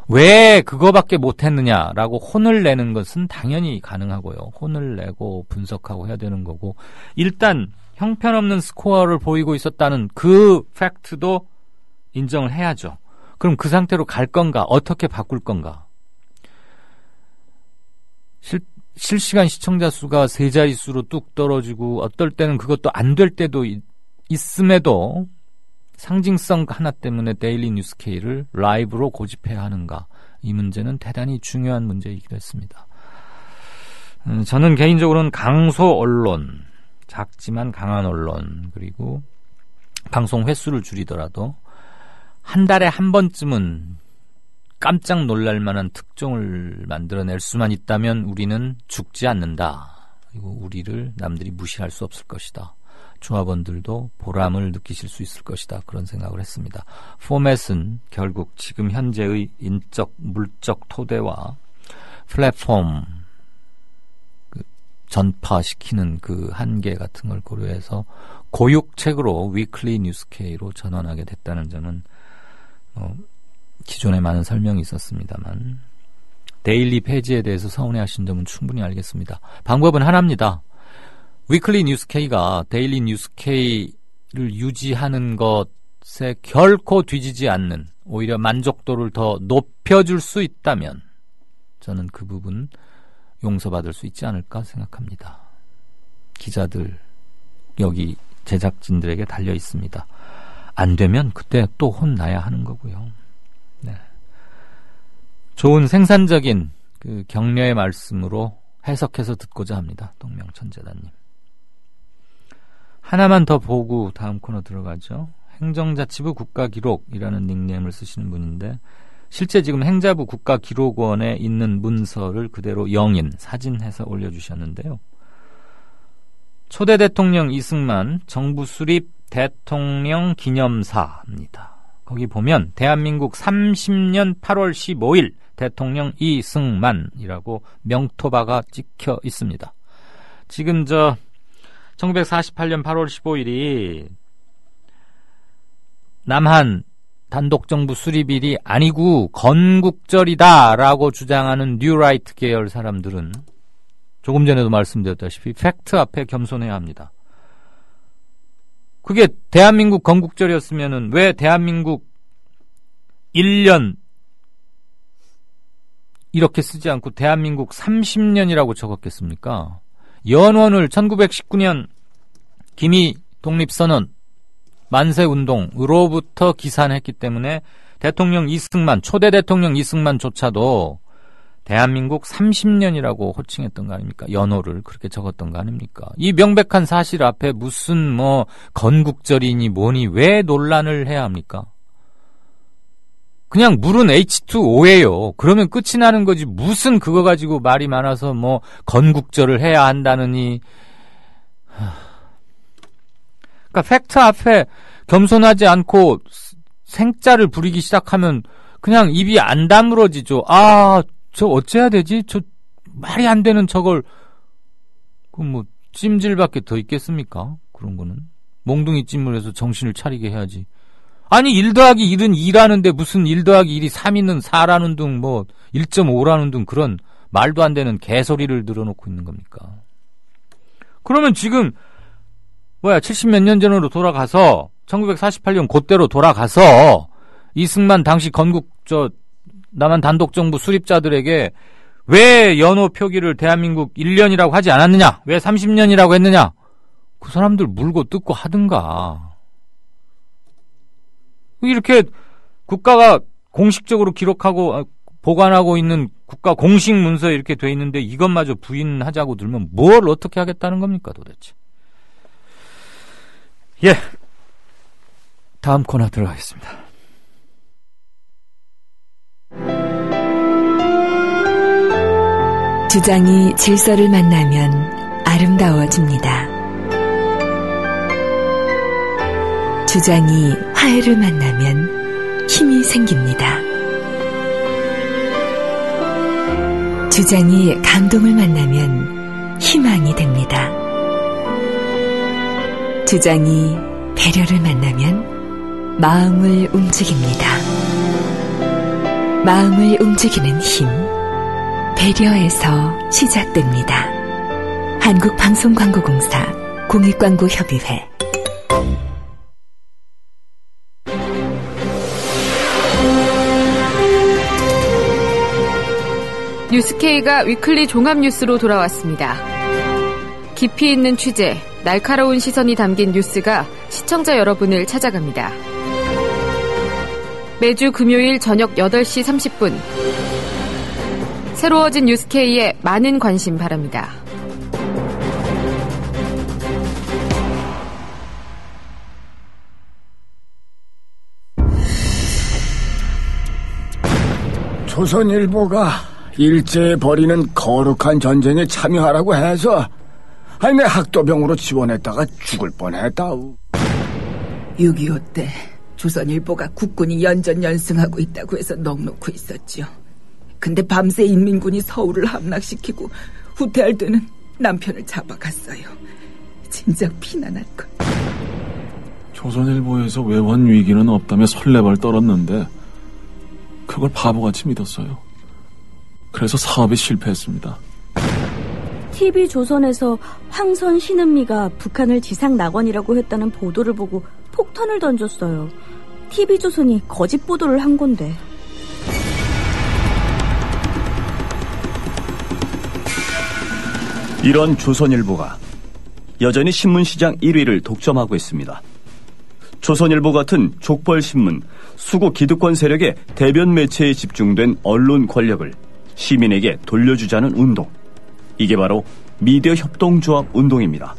Speaker 2: 왜 그거밖에 못했느냐라고 혼을 내는 것은 당연히 가능하고요. 혼을 내고 분석하고 해야 되는 거고, 일단 형편없는 스코어를 보이고 있었다는 그 팩트도 인정을 해야죠. 그럼 그 상태로 갈 건가, 어떻게 바꿀 건가. 실시간 시청자 수가 세 자릿수로 뚝 떨어지고 어떨 때는 그것도 안 될 때도 있음에도 상징성 하나 때문에 데일리 뉴스케이를 라이브로 고집해야 하는가, 이 문제는 대단히 중요한 문제이기도 했습니다. 저는 개인적으로는 강소 언론, 작지만 강한 언론, 그리고 방송 횟수를 줄이더라도 한 달에 한 번쯤은 깜짝 놀랄 만한 특종을 만들어낼 수만 있다면 우리는 죽지 않는다. 그리고 우리를 남들이 무시할 수 없을 것이다. 조합원들도 보람을 느끼실 수 있을 것이다. 그런 생각을 했습니다. 포맷은 결국 지금 현재의 인적, 물적 토대와 플랫폼 전파시키는 그 한계 같은 걸 고려해서 고육책으로 위클리 뉴스케이로 전환하게 됐다는 점은 기존에 많은 설명이 있었습니다만, 데일리 페이지에 대해서 서운해하신 점은 충분히 알겠습니다. 방법은 하나입니다. 위클리 뉴스케이가 데일리 뉴스케이를 유지하는 것에 결코 뒤지지 않는, 오히려 만족도를 더 높여줄 수 있다면 저는 그 부분 용서받을 수 있지 않을까 생각합니다. 기자들, 여기 제작진들에게 달려 있습니다. 안 되면 그때 또 혼나야 하는 거고요. 네. 좋은 생산적인 그 격려의 말씀으로 해석해서 듣고자 합니다. 동명천재단님. 하나만 더 보고 다음 코너 들어가죠. 행정자치부 국가기록이라는 닉네임을 쓰시는 분인데, 실제 지금 행자부 국가기록원에 있는 문서를 그대로 영인, 사진해서 올려주셨는데요. 초대 대통령 이승만 정부 수립 대통령 기념사입니다. 거기 보면 대한민국 30년 8월 15일 대통령 이승만이라고 명토바가 찍혀 있습니다. 지금 1948년 8월 15일이 남한 단독정부 수립일이 아니고 건국절이다라고 주장하는 뉴라이트 계열 사람들은 조금 전에도 말씀드렸다시피 팩트 앞에 겸손해야 합니다. 그게 대한민국 건국절이었으면은 왜 대한민국 1년 이렇게 쓰지 않고 대한민국 30년이라고 적었겠습니까? 연원을 1919년 기미 독립선언 만세운동으로부터 기산했기 때문에 대통령 이승만, 초대 대통령 이승만조차도 대한민국 30년이라고 호칭했던 거 아닙니까? 연호를 그렇게 적었던 거 아닙니까? 이 명백한 사실 앞에 무슨 건국절이니 뭐니 왜 논란을 해야 합니까? 그냥 물은 H2O예요. 그러면 끝이 나는 거지. 무슨 그거 가지고 말이 많아서 건국절을 해야 한다느니. 그러니까 팩트 앞에 겸손하지 않고 생자를 부리기 시작하면 그냥 입이 안 다물어지죠. 저 어째야 되지? 저 말이 안 되는 저걸 찜질밖에 더 있겠습니까? 그런 거는 몽둥이 찜을 해서 정신을 차리게 해야지. 아니 1 더하기 1은 2라는데 무슨 1 더하기 1이 3이는 4라는 둥 1.5라는 둥 그런 말도 안 되는 개소리를 늘어놓고 있는 겁니까? 그러면 지금 70몇 년 전으로 돌아가서 1948년 그때로 돌아가서 이승만 당시 남한 단독정부 수립자들에게 왜 연호 표기를 대한민국 1년이라고 하지 않았느냐? 왜 30년이라고 했느냐? 그 사람들 물고 뜯고 하든가. 이렇게 국가가 공식적으로 기록하고 보관하고 있는 국가 공식 문서에 이렇게 돼 있는데 이것마저 부인하자고 들면 뭘 어떻게 하겠다는 겁니까 도대체. 다음 코너 들어가겠습니다.
Speaker 9: 주장이 질서를 만나면 아름다워집니다. 주장이 화해를 만나면 힘이 생깁니다. 주장이 감동을 만나면 희망이 됩니다. 주장이 배려를 만나면 마음을 움직입니다. 마음을 움직이는 힘, 배려에서 시작됩니다. 한국방송광고공사 공익광고협의회.
Speaker 10: 뉴스K가 위클리 종합뉴스로 돌아왔습니다. 깊이 있는 취재, 날카로운 시선이 담긴 뉴스가 시청자 여러분을 찾아갑니다. 매주 금요일 저녁 8시 30분 새로워진 뉴스K에 많은 관심 바랍니다.
Speaker 11: 조선일보가 일제에 벌이는 거룩한 전쟁에 참여하라고 해서 내 학도병으로 지원했다가 죽을 뻔했다우.
Speaker 12: 6.25 때 조선일보가 국군이 연전연승하고 있다고 해서 넋놓고 있었죠. 근데 밤새 인민군이 서울을 함락시키고 후퇴할 때는 남편을 잡아갔어요. 진작 피난할걸.
Speaker 13: 조선일보에서 외환 위기는 없다며 설레발 떨었는데 그걸 바보같이 믿었어요. 그래서 사업에 실패했습니다.
Speaker 14: TV조선에서 황선 신은미가 북한을 지상 낙원이라고 했다는 보도를 보고 폭탄을 던졌어요. TV조선이 거짓 보도를 한 건데.
Speaker 15: 이런 조선일보가 여전히 신문시장 1위를 독점하고 있습니다. 조선일보 같은 족벌신문, 수구 기득권 세력의 대변 매체에 집중된 언론 권력을 시민에게 돌려주자는 운동. 이게 바로 미디어 협동조합 운동입니다.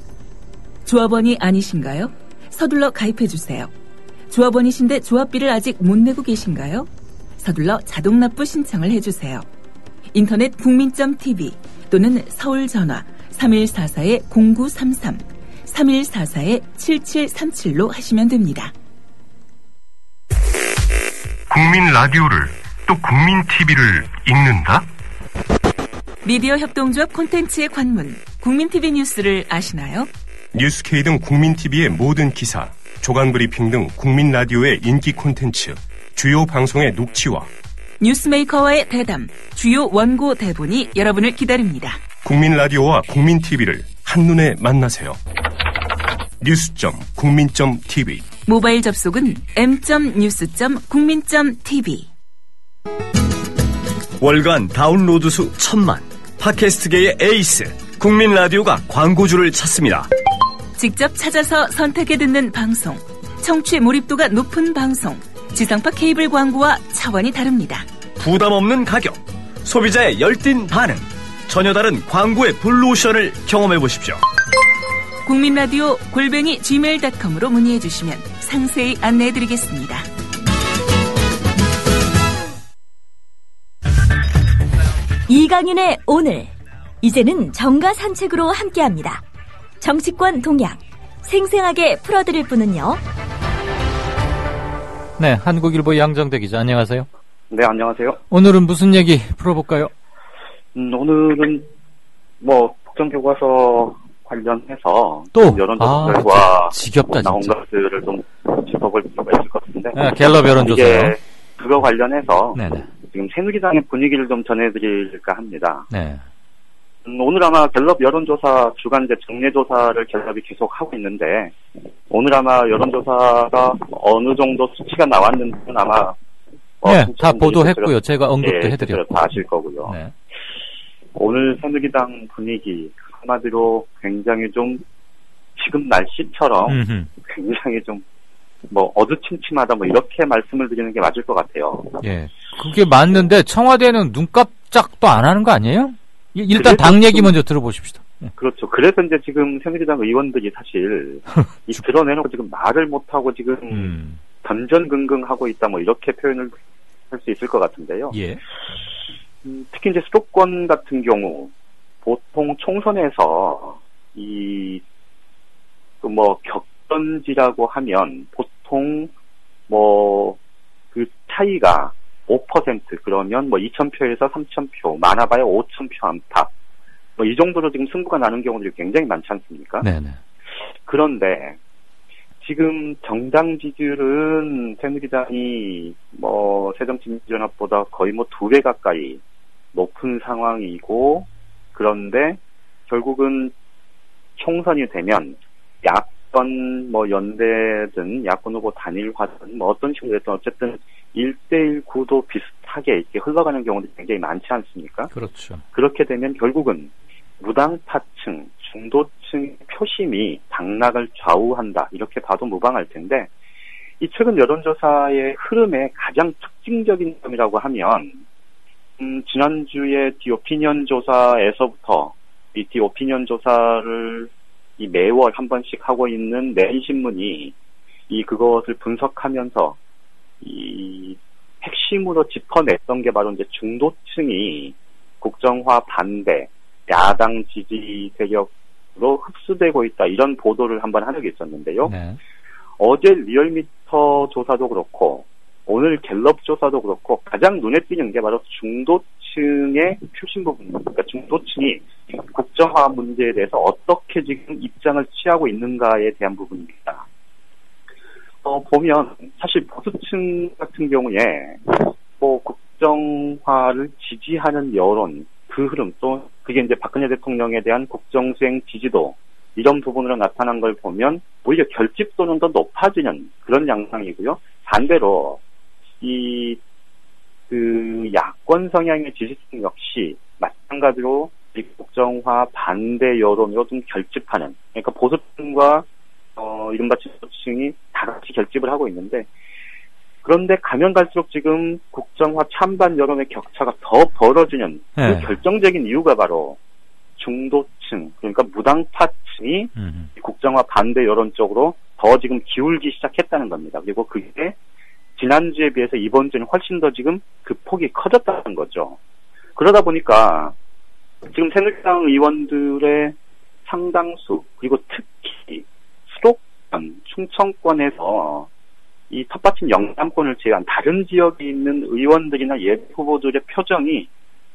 Speaker 12: 조합원이 아니신가요? 서둘러 가입해주세요. 조합원이신데 조합비를 아직 못 내고 계신가요? 서둘러 자동납부 신청을 해주세요. 인터넷 국민.tv 또는 서울전화 3144-0933, 3144-7737로 하시면 됩니다.
Speaker 16: 국민 라디오를 또 국민 TV를 읽는다?
Speaker 12: 미디어 협동조합 콘텐츠의 관문, 국민TV 뉴스를 아시나요?
Speaker 16: 뉴스K 등 국민TV의 모든 기사, 조간 브리핑 등 국민 라디오의 인기 콘텐츠, 주요 방송의 녹취와
Speaker 12: 뉴스메이커와의 대담, 주요 원고 대본이 여러분을 기다립니다.
Speaker 16: 국민 라디오와 국민 TV를 한눈에 만나세요. news.국민.tv
Speaker 12: 모바일 접속은 m.news.국민.tv.
Speaker 15: 월간 다운로드 수 1000만, 팟캐스트계의 에이스 국민 라디오가 광고주를 찾습니다.
Speaker 12: 직접 찾아서 선택해 듣는 방송, 청취 몰입도가 높은 방송, 지상파 케이블 광고와 차원이 다릅니다.
Speaker 15: 부담 없는 가격, 소비자의 열띤 반응, 전혀 다른 광고의 블루오션을 경험해 보십시오.
Speaker 12: 국민라디오 @gmail.com으로 문의해 주시면 상세히 안내해 드리겠습니다.
Speaker 14: 이강윤의 오늘, 이제는 정가 산책으로 함께합니다. 정치권 동향 생생하게 풀어드릴 분은요.
Speaker 2: 네, 한국일보 양정대 기자, 안녕하세요.
Speaker 17: 네, 안녕하세요.
Speaker 2: 오늘은 무슨 얘기 풀어볼까요?
Speaker 17: 오늘은 국정교과서 관련해서
Speaker 2: 또
Speaker 17: 여론조사 결과
Speaker 2: 지겹다,
Speaker 17: 나온
Speaker 2: 진짜.
Speaker 17: 것들을 좀 짚어볼 필요가 있을 것 같은데.
Speaker 2: 네, 갤럽 여론조사요.
Speaker 17: 그거 관련해서
Speaker 2: 네네.
Speaker 17: 지금 새누리당의 분위기를 좀 전해드릴까 합니다.
Speaker 2: 네.
Speaker 17: 오늘 아마 갤럽 여론조사 주간제 정례조사를 갤럽이 계속 하고 있는데, 오늘 아마 여론조사가 어느 정도 수치가 나왔는지는 아마
Speaker 2: 네, 다 보도했고요. 제가 언급도 해드렸고.
Speaker 17: 다 아실 거고요.
Speaker 2: 네.
Speaker 17: 오늘 새누리당 분위기 한마디로 굉장히 좀 지금 날씨처럼 굉장히 좀 어두침침하다 이렇게 말씀을 드리는 게 맞을 것 같아요.
Speaker 2: 예, 그게 맞는데 청와대는 눈깜짝도 안 하는 거 아니에요? 일단 당 얘기 먼저 들어보십시다. 예.
Speaker 17: 그렇죠. 그래서 이제 지금 새누리당 의원들이 사실 드러내놓고 지금 말을 못하고 지금 전전긍긍하고 있다 이렇게 표현을 할 수 있을 것 같은데요.
Speaker 2: 예.
Speaker 17: 특히 이제 수도권 같은 경우 보통 총선에서 격전지라고 하면 보통 그 차이가 5% 그러면 2,000표에서 3,000표, 많아봐야 5,000표 안팎. 이 정도로 지금 승부가 나는 경우들이 굉장히 많지 않습니까?
Speaker 2: 네네.
Speaker 17: 그런데 지금 정당 지지율은 새누리당이 새정치민주연합보다 거의 2배 가까이 높은 상황이고, 그런데 결국은 총선이 되면 야권 연대든 야권 후보 단일화든 어떤 식으로 됐든 어쨌든 1대1 구도 비슷하게 이렇게 흘러가는 경우도 굉장히 많지 않습니까?
Speaker 2: 그렇죠.
Speaker 17: 그렇게 되면 결국은 무당파층, 중도층 표심이 당락을 좌우한다 이렇게 봐도 무방할 텐데, 이 최근 여론조사의 흐름의 가장 특징적인 점이라고 하면 지난주에 디오피니언 조사에서부터 이 디오피니언 조사를 매월 한 번씩 하고 있는 내일신문이 그것을 분석하면서 핵심으로 짚어냈던 게 바로 이제 중도층이 국정화 반대, 야당 지지 세력으로 흡수되고 있다 이런 보도를 한번 한 적이 있었는데요.
Speaker 2: 네.
Speaker 17: 어제 리얼미터 조사도 그렇고 오늘 갤럽 조사도 그렇고 가장 눈에 띄는 게 바로 중도층의 표심 부분입니다. 그러니까 중도층이 국정화 문제에 대해서 어떻게 지금 입장을 취하고 있는가에 대한 부분입니다. 보면 사실 보수층 같은 경우에 국정화를 지지하는 여론, 그 흐름, 또 그게 이제 박근혜 대통령에 대한 국정수행 지지도 이런 부분으로 나타난 걸 보면 오히려 결집도는 더 높아지는 그런 양상이고요. 반대로 야권 성향의 지지층 역시 마찬가지로 이 국정화 반대 여론으로 좀 결집하는, 그러니까 보수층과 이른바 진보층이 다 같이 결집을 하고 있는데, 그런데 가면 갈수록 지금 국정화 찬반 여론의 격차가 더 벌어지는 그 결정적인 이유가 바로 중도층, 그러니까 무당파층이 국정화 반대 여론 쪽으로 더 지금 기울기 시작했다는 겁니다. 그리고 그게 지난주에 비해서 이번 주는 훨씬 더 지금 그 폭이 커졌다는 거죠. 그러다 보니까 지금 새누리당 의원들의 상당수, 그리고 특히 수도권, 충청권에서 이 텃밭인 영남권을 제외한 다른 지역에 있는 의원들이나 예비 후보들의 표정이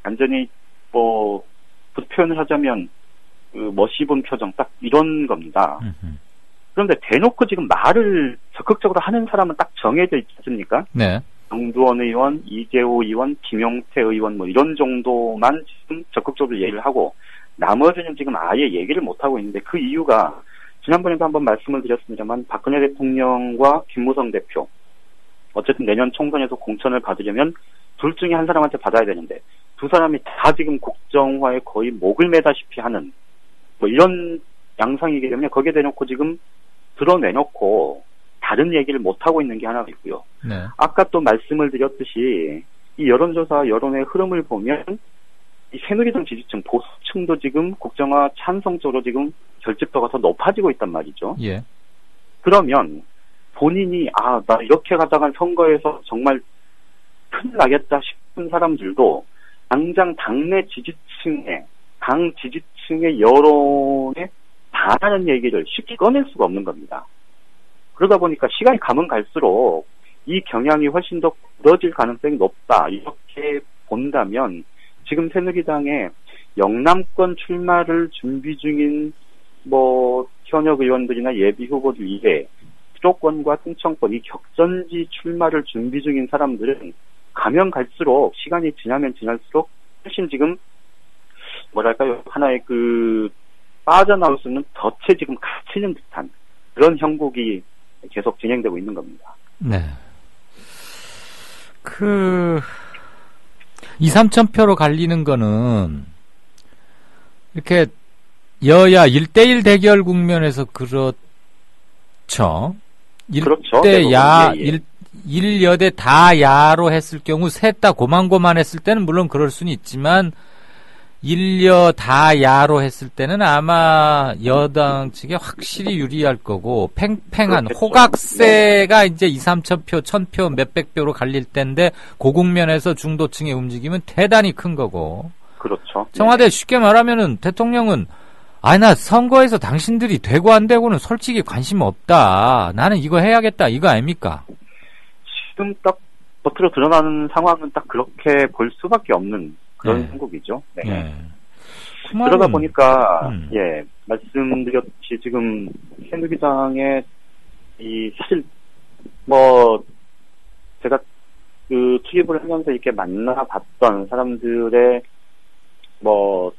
Speaker 17: 완전히 표현을 하자면 멋입은 표정, 딱 이런 겁니다. 그런데 대놓고 지금 말을 적극적으로 하는 사람은 딱 정해져 있지 않습니까?
Speaker 2: 네.
Speaker 17: 정두원 의원, 이재호 의원, 김용태 의원 뭐 이런 정도만 지금 적극적으로 얘기를 하고 나머지는 지금 아예 얘기를 못 하고 있는데 그 이유가 지난번에도 한번 말씀을 드렸습니다만 박근혜 대통령과 김무성 대표 어쨌든 내년 총선에서 공천을 받으려면 둘 중에 한 사람한테 받아야 되는데 두 사람이 다 지금 국정화에 거의 목을 매다시피 하는 뭐 이런 양상이기 때문에 거기에 대놓고 지금 드러내놓고 다른 얘기를 못하고 있는 게 하나 있고요.
Speaker 2: 네.
Speaker 17: 아까 또 말씀을 드렸듯이 이 여론조사 여론의 흐름을 보면 이 새누리당 지지층 보수층도 지금 국정화 찬성 쪽으로 지금 결집도가 더 높아지고 있단 말이죠.
Speaker 2: 예.
Speaker 17: 그러면 본인이 나 이렇게 가다간 선거에서 정말 큰일 나겠다 싶은 사람들도 당장 당내 지지층의 당 지지층의 여론에 반하는 얘기를 쉽게 꺼낼 수가 없는 겁니다. 그러다 보니까 시간이 가면 갈수록 이 경향이 훨씬 더 굳어질 가능성이 높다. 이렇게 본다면 지금 새누리당의 영남권 출마를 준비 중인 뭐 현역 의원들이나 예비 후보들 이외에 수도권과 충청권 이 격전지 출마를 준비 중인 사람들은 가면 갈수록 시간이 지나면 지날수록 훨씬 지금 뭐랄까요 하나의 그 빠져나올 수 있는 덫에 지금 갇히는 듯한 그런 형국이 계속 진행되고 있는 겁니다.
Speaker 2: 네. 2, 3천 표로 갈리는 거는 이렇게 여야 1대1 대결 국면에서 그렇죠.
Speaker 17: 그렇죠.
Speaker 2: 1여대 다 야로 했을 경우 셋 다 고만고만했을 때는 물론 그럴 수는 있지만 1여 다 야로 했을 때는 아마 여당 측에 확실히 유리할 거고 팽팽한
Speaker 17: 그렇겠죠.
Speaker 2: 호각세가 이제 2, 3천 표, 1,000표, 몇백 표로 갈릴 텐데 그 국면에서 중도층의 움직임은 대단히 큰 거고.
Speaker 17: 그렇죠.
Speaker 2: 청와대 쉽게 말하면은 대통령은 나 선거에서 당신들이 되고 안 되고는 솔직히 관심 없다. 나는 이거 해야겠다. 이거 아닙니까?
Speaker 17: 지금 딱 겉으로 드러나는 상황은 딱 그렇게 볼 수밖에 없는 그런 형국이죠. 네.
Speaker 2: 네.
Speaker 17: 그러다 보니까 말씀드렸듯이 지금 새누리당의 이 사실 뭐 제가 그 투입을 하면서 이렇게 만나봤던 사람들의 뭐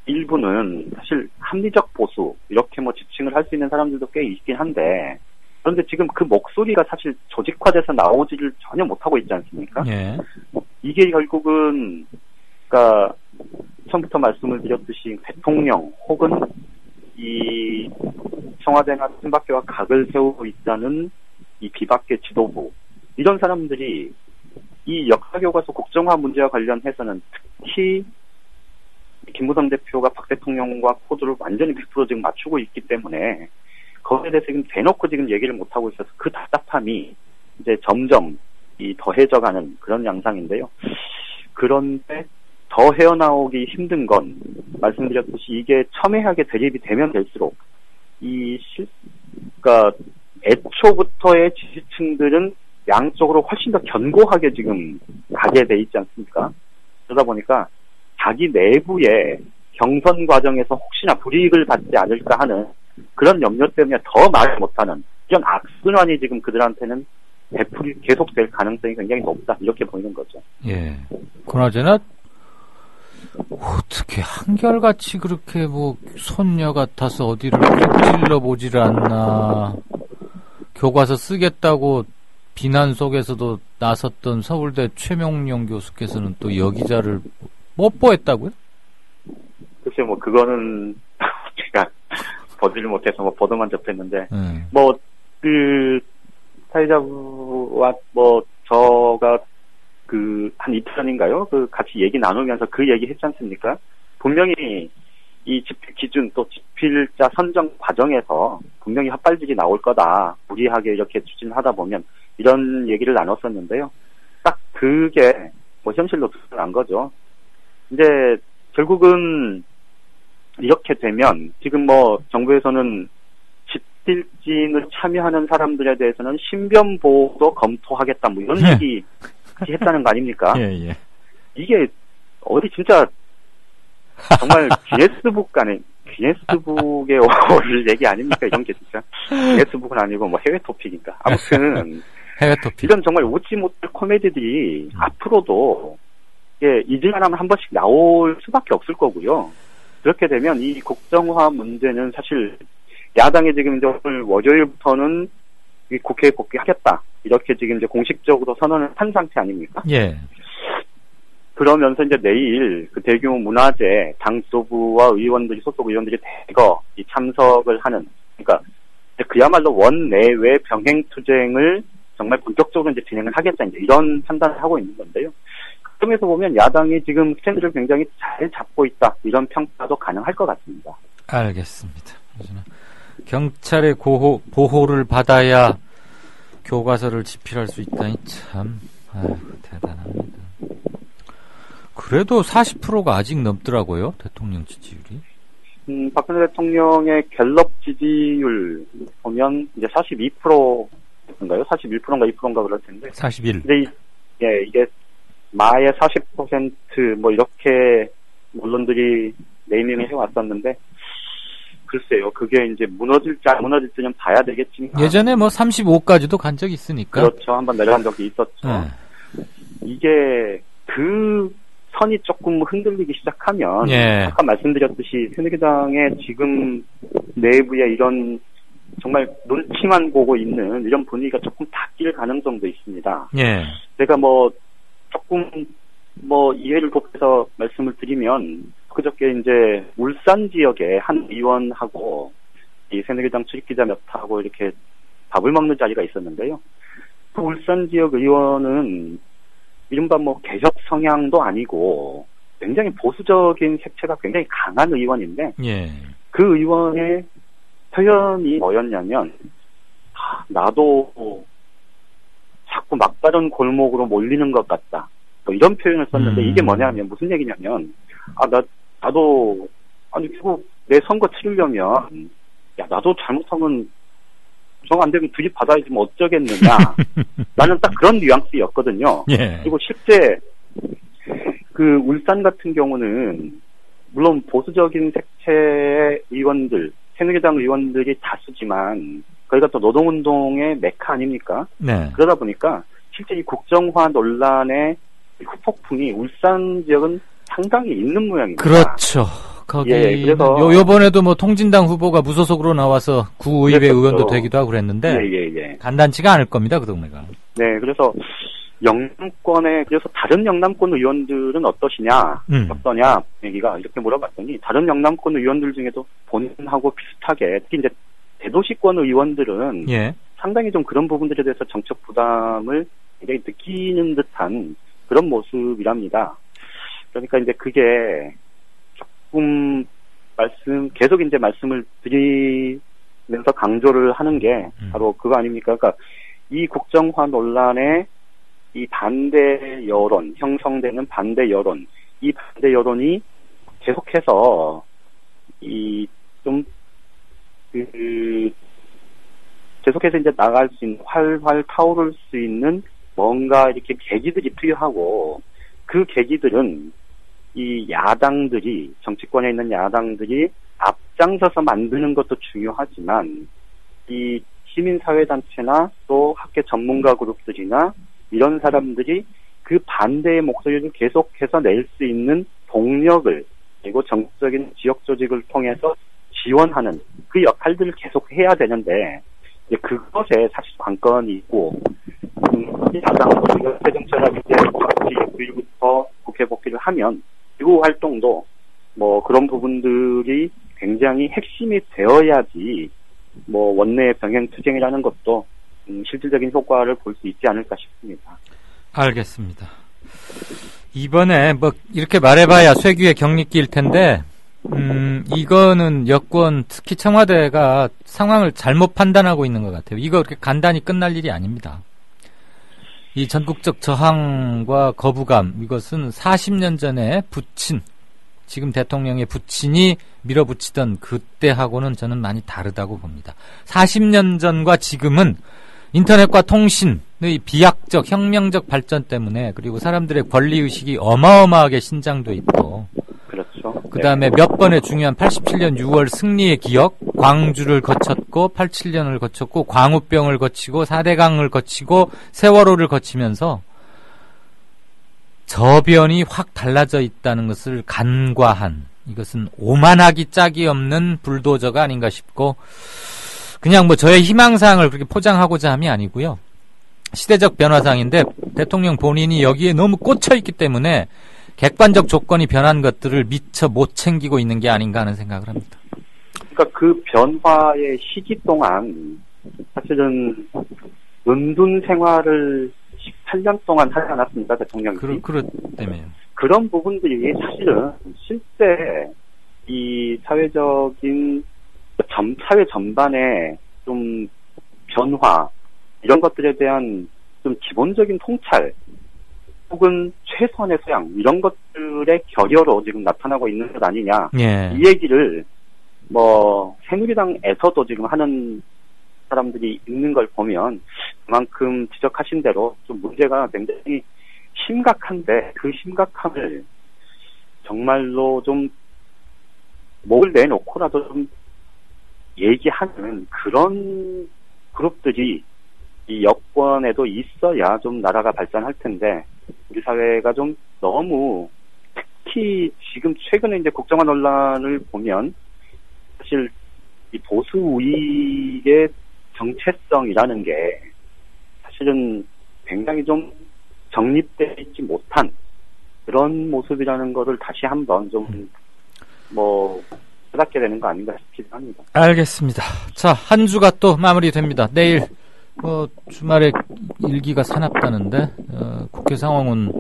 Speaker 17: 일부는 사실 합리적 보수 이렇게 뭐 지칭을 할 수 있는 사람들도 꽤 있긴 한데 그런데 지금 그 목소리가 사실 조직화돼서 나오지를 전혀 못하고 있지 않습니까?
Speaker 2: 예.
Speaker 17: 이게 결국은 그러니까 처음부터 말씀을 드렸듯이 대통령 혹은 이 청와대나 친박계와 각을 세우고 있다는 이 비박계 지도부 이런 사람들이 이 역사교과서 국정화 문제와 관련해서는 특히 김무성 대표가 박 대통령과 코드를 완전히 100% 지금 맞추고 있기 때문에 거기에 대해서 지금 대놓고 지금 얘기를 못하고 있어서 그 답답함이 이제 점점 더해져가는 그런 양상인데요. 그런데 더 헤어나오기 힘든 건 말씀드렸듯이 이게 첨예하게 대립이 되면 될수록 그러니까 애초부터의 지지층들은 양쪽으로 훨씬 더 견고하게 지금 가게 돼 있지 않습니까? 그러다 보니까 자기 내부의 경선 과정에서 혹시나 불이익을 받지 않을까 하는 그런 염려 때문에 더 말을 못하는 이런 악순환이 지금 그들한테는 되풀이 계속될 가능성이 굉장히 높다 이렇게 보이는 거죠.
Speaker 2: 예. 그나저나 어떻게 한결같이 그렇게 뭐 손녀 같아서 어디를 콕 찔러보질 않나. 교과서 쓰겠다고 비난 속에서도 나섰던 서울대 최명용 교수께서는 또 여기자를 뽀뽀했다고요?
Speaker 17: 글쎄 뭐 그거는 제가 보지를 못해서 뭐 보도만 접했는데 뭐 그 사회자와 뭐 저가 그 한 이틀 전인가요? 그 같이 얘기 나누면서 그 얘기 했지 않습니까? 분명히 이 집필 기준 또 집필자 선정 과정에서 분명히 헛발질이 나올 거다. 무리하게 이렇게 추진하다 보면 이런 얘기를 나눴었는데요. 딱 그게 뭐 현실로 드러난 거죠. 이제 결국은 이렇게 되면 지금 뭐 정부에서는 집필진을 참여하는 사람들에 대해서는 신변 보호도 검토하겠다 뭐 이런 얘기 했다는 거 아닙니까?
Speaker 2: 예.
Speaker 17: 이게 어디 진짜 정말 기네스북에 올 얘기 아닙니까? 이런 게 진짜 기네스북은 아니고 뭐 해외 토픽인가? 아무튼
Speaker 2: 해외 토픽.
Speaker 17: 이런 정말 웃지 못할 코미디들이 앞으로도 잊을만하면 한 번씩 나올 수밖에 없을 거고요. 그렇게 되면 이 국정화 문제는 사실 야당이 지금 이제 오늘 월요일부터는 이 국회에 복귀하겠다 이렇게 지금 이제 공식적으로 선언을 한 상태 아닙니까?
Speaker 2: 예.
Speaker 17: 그러면서 이제 내일 그 대규모 문화제 당 지도부와 의원들이 소속 의원들이 대거 이 참석을 하는, 그러니까 그야말로 원내외 병행 투쟁을 정말 본격적으로 이제 진행을 하겠다 이제 이런 판단을 하고 있는 건데요. 그 점에서 보면 야당이 지금 스탠드를 굉장히 잘 잡고 있다 이런 평가도 가능할 것 같습니다.
Speaker 2: 알겠습니다. 경찰의 보호를 받아야 교과서를 집필할 수 있다니 참 대단합니다. 그래도 40%가 아직 넘더라고요. 대통령 지지율이.
Speaker 17: 박근혜 대통령의 갤럽 지지율 보면 이제 42%인가요? 41%인가 2%인가 그럴 텐데.
Speaker 2: 41.
Speaker 17: 근데 이게 마의 40% 뭐 이렇게 언론들이 네이밍을 해왔었는데 글쎄요. 그게 이제 무너질지 안 무너질지는 봐야 되겠지만.
Speaker 2: 예전에 뭐 35까지도 간 적이 있으니까.
Speaker 17: 그렇죠. 한번 내려간 적이 있었죠. 이게 그 선이 조금 흔들리기 시작하면 아까 말씀드렸듯이 새누리당의 지금 내부에 이런 정말 눈치만 보고 있는 이런 분위기가 조금 바뀔 가능성도 있습니다. 제가 뭐 조금 뭐 이해를 돕해서 말씀을 드리면 그저께 이제 울산 지역의 한 의원하고 이 새누리당 출입기자 몇 하고 이렇게 밥을 먹는 자리가 있었는데요. 그 울산 지역 의원은 이른바 뭐 개혁 성향도 아니고 굉장히 보수적인 색채가 굉장히 강한 의원인데 그 의원의 표현이 뭐였냐면 나도 자꾸 막다른 골목으로 몰리는 것 같다. 뭐 이런 표현을 썼는데 이게 뭐냐면 무슨 얘기냐면 나도 아니 결국 내 선거 치르려면 나도 잘못하면 정 안 되면 들이 받아야지 뭐 어쩌겠느냐. 나는 딱 그런 뉘앙스였거든요. 그리고 실제 그 울산 같은 경우는 물론 보수적인 색채의 의원들, 새누리당 의원들이 다수지만 거기가 또 노동운동의 메카 아닙니까? 그러다 보니까 실제 이 국정화 논란의 후폭풍이 울산 지역은 상당히 있는 모양입니다.
Speaker 2: 그렇죠. 거기 그래서 요번에도 뭐 통진당 후보가 무소속으로 나와서 구의회 의원도 되기도 하고 그랬는데 간단치가 않을 겁니다. 그 동네가.
Speaker 17: 네, 그래서 영남권에 그래서 다른 영남권 의원들은 어떠냐 얘기가 이렇게 물어봤더니 다른 영남권 의원들 중에도 본인하고 비슷하게 특히 이제 대도시권 의원들은 상당히 좀 그런 부분들에 대해서 정책 부담을 굉장히 느끼는 듯한 그런 모습이랍니다. 그러니까 이제 그게 조금 계속 이제 말씀을 드리면서 강조를 하는 게 바로 그거 아닙니까? 그러니까 이 국정화 논란에 이 반대 여론, 형성되는 반대 여론, 이 반대 여론이 계속해서 계속해서 이제 나갈 수 있는, 활활 타오를 수 있는 뭔가 이렇게 계기들이 필요하고, 그 계기들은 이 야당들이, 정치권에 있는 야당들이 앞장서서 만드는 것도 중요하지만, 이 시민사회단체나 또 학계 전문가 그룹들이나 이런 사람들이 그 반대의 목소리를 계속해서 낼 수 있는 동력을, 그리고 정치적인 지역 조직을 통해서 지원하는 그 역할들을 계속 해야 되는데, 이제 그것에 사실 관건이 있고, 야당으로 새정치라든지 정치 9일부터 국회 복귀를 하면 그 활동도 뭐 그런 부분들이 굉장히 핵심이 되어야지 뭐 원내 병행 투쟁이라는 것도 실질적인 효과를 볼 수 있지 않을까 싶습니다.
Speaker 2: 알겠습니다. 이번에 뭐 이렇게 말해봐야 쇠귀의 경리기일 텐데 이거는 여권 특히 청와대가 상황을 잘못 판단하고 있는 것 같아요. 이거 그렇게 간단히 끝날 일이 아닙니다. 이 전국적 저항과 거부감, 이것은 40년 전에 지금 대통령의 부친이 밀어붙이던 그때하고는 저는 많이 다르다고 봅니다. 40년 전과 지금은 인터넷과 통신의 비약적, 혁명적 발전 때문에, 그리고 사람들의 권리의식이 어마어마하게 신장돼 있고,
Speaker 17: 그렇죠.
Speaker 2: 그 다음에 몇 번의 중요한 87년 6월 승리의 기억, 광주를 거쳤고 87년을 거쳤고 광우병을 거치고 4대강을 거치고 세월호를 거치면서 저변이 확 달라져 있다는 것을 간과한, 이것은 오만하기 짝이 없는 불도저가 아닌가 싶고, 그냥 뭐 저의 희망사항을 그렇게 포장하고자 함이 아니고요. 시대적 변화상인데 대통령 본인이 여기에 너무 꽂혀있기 때문에 객관적 조건이 변한 것들을 미처 못 챙기고 있는 게 아닌가 하는 생각을 합니다.
Speaker 17: 그러니까 그 변화의 시기 동안 사실은 은둔 생활을 18년 동안 하지 않았습니까, 대통령이?
Speaker 2: 그렇다며요.
Speaker 17: 그런 부분들이 사실은 실제 이 사회적인 사회 전반의 좀 변화, 이런 것들에 대한 좀 기본적인 통찰 혹은 최선의 수양, 이런 것들의 결여로 지금 나타나고 있는 것 아니냐.
Speaker 2: 예.
Speaker 17: 이 얘기를 뭐 새누리당에서도 지금 하는 사람들이 있는 걸 보면 그만큼 지적하신 대로 좀 문제가 굉장히 심각한데, 그 심각함을 정말로 좀 목을 내놓고라도 좀 얘기하는 그런 그룹들이 이 여권에도 있어야 좀 나라가 발전할 텐데, 우리 사회가 좀 너무, 특히 지금 최근에 이제 국정화 논란을 보면 사실 이 보수 우익의 정체성이라는 게 사실은 굉장히 좀 정립되어 있지 못한 그런 모습이라는 거를 다시 한번 좀 깨닫게 되는 거 아닌가 싶기도 합니다.
Speaker 2: 알겠습니다. 자, 한 주가 또 마무리됩니다. 내일 주말에 일기가 사납다는데 국회 상황은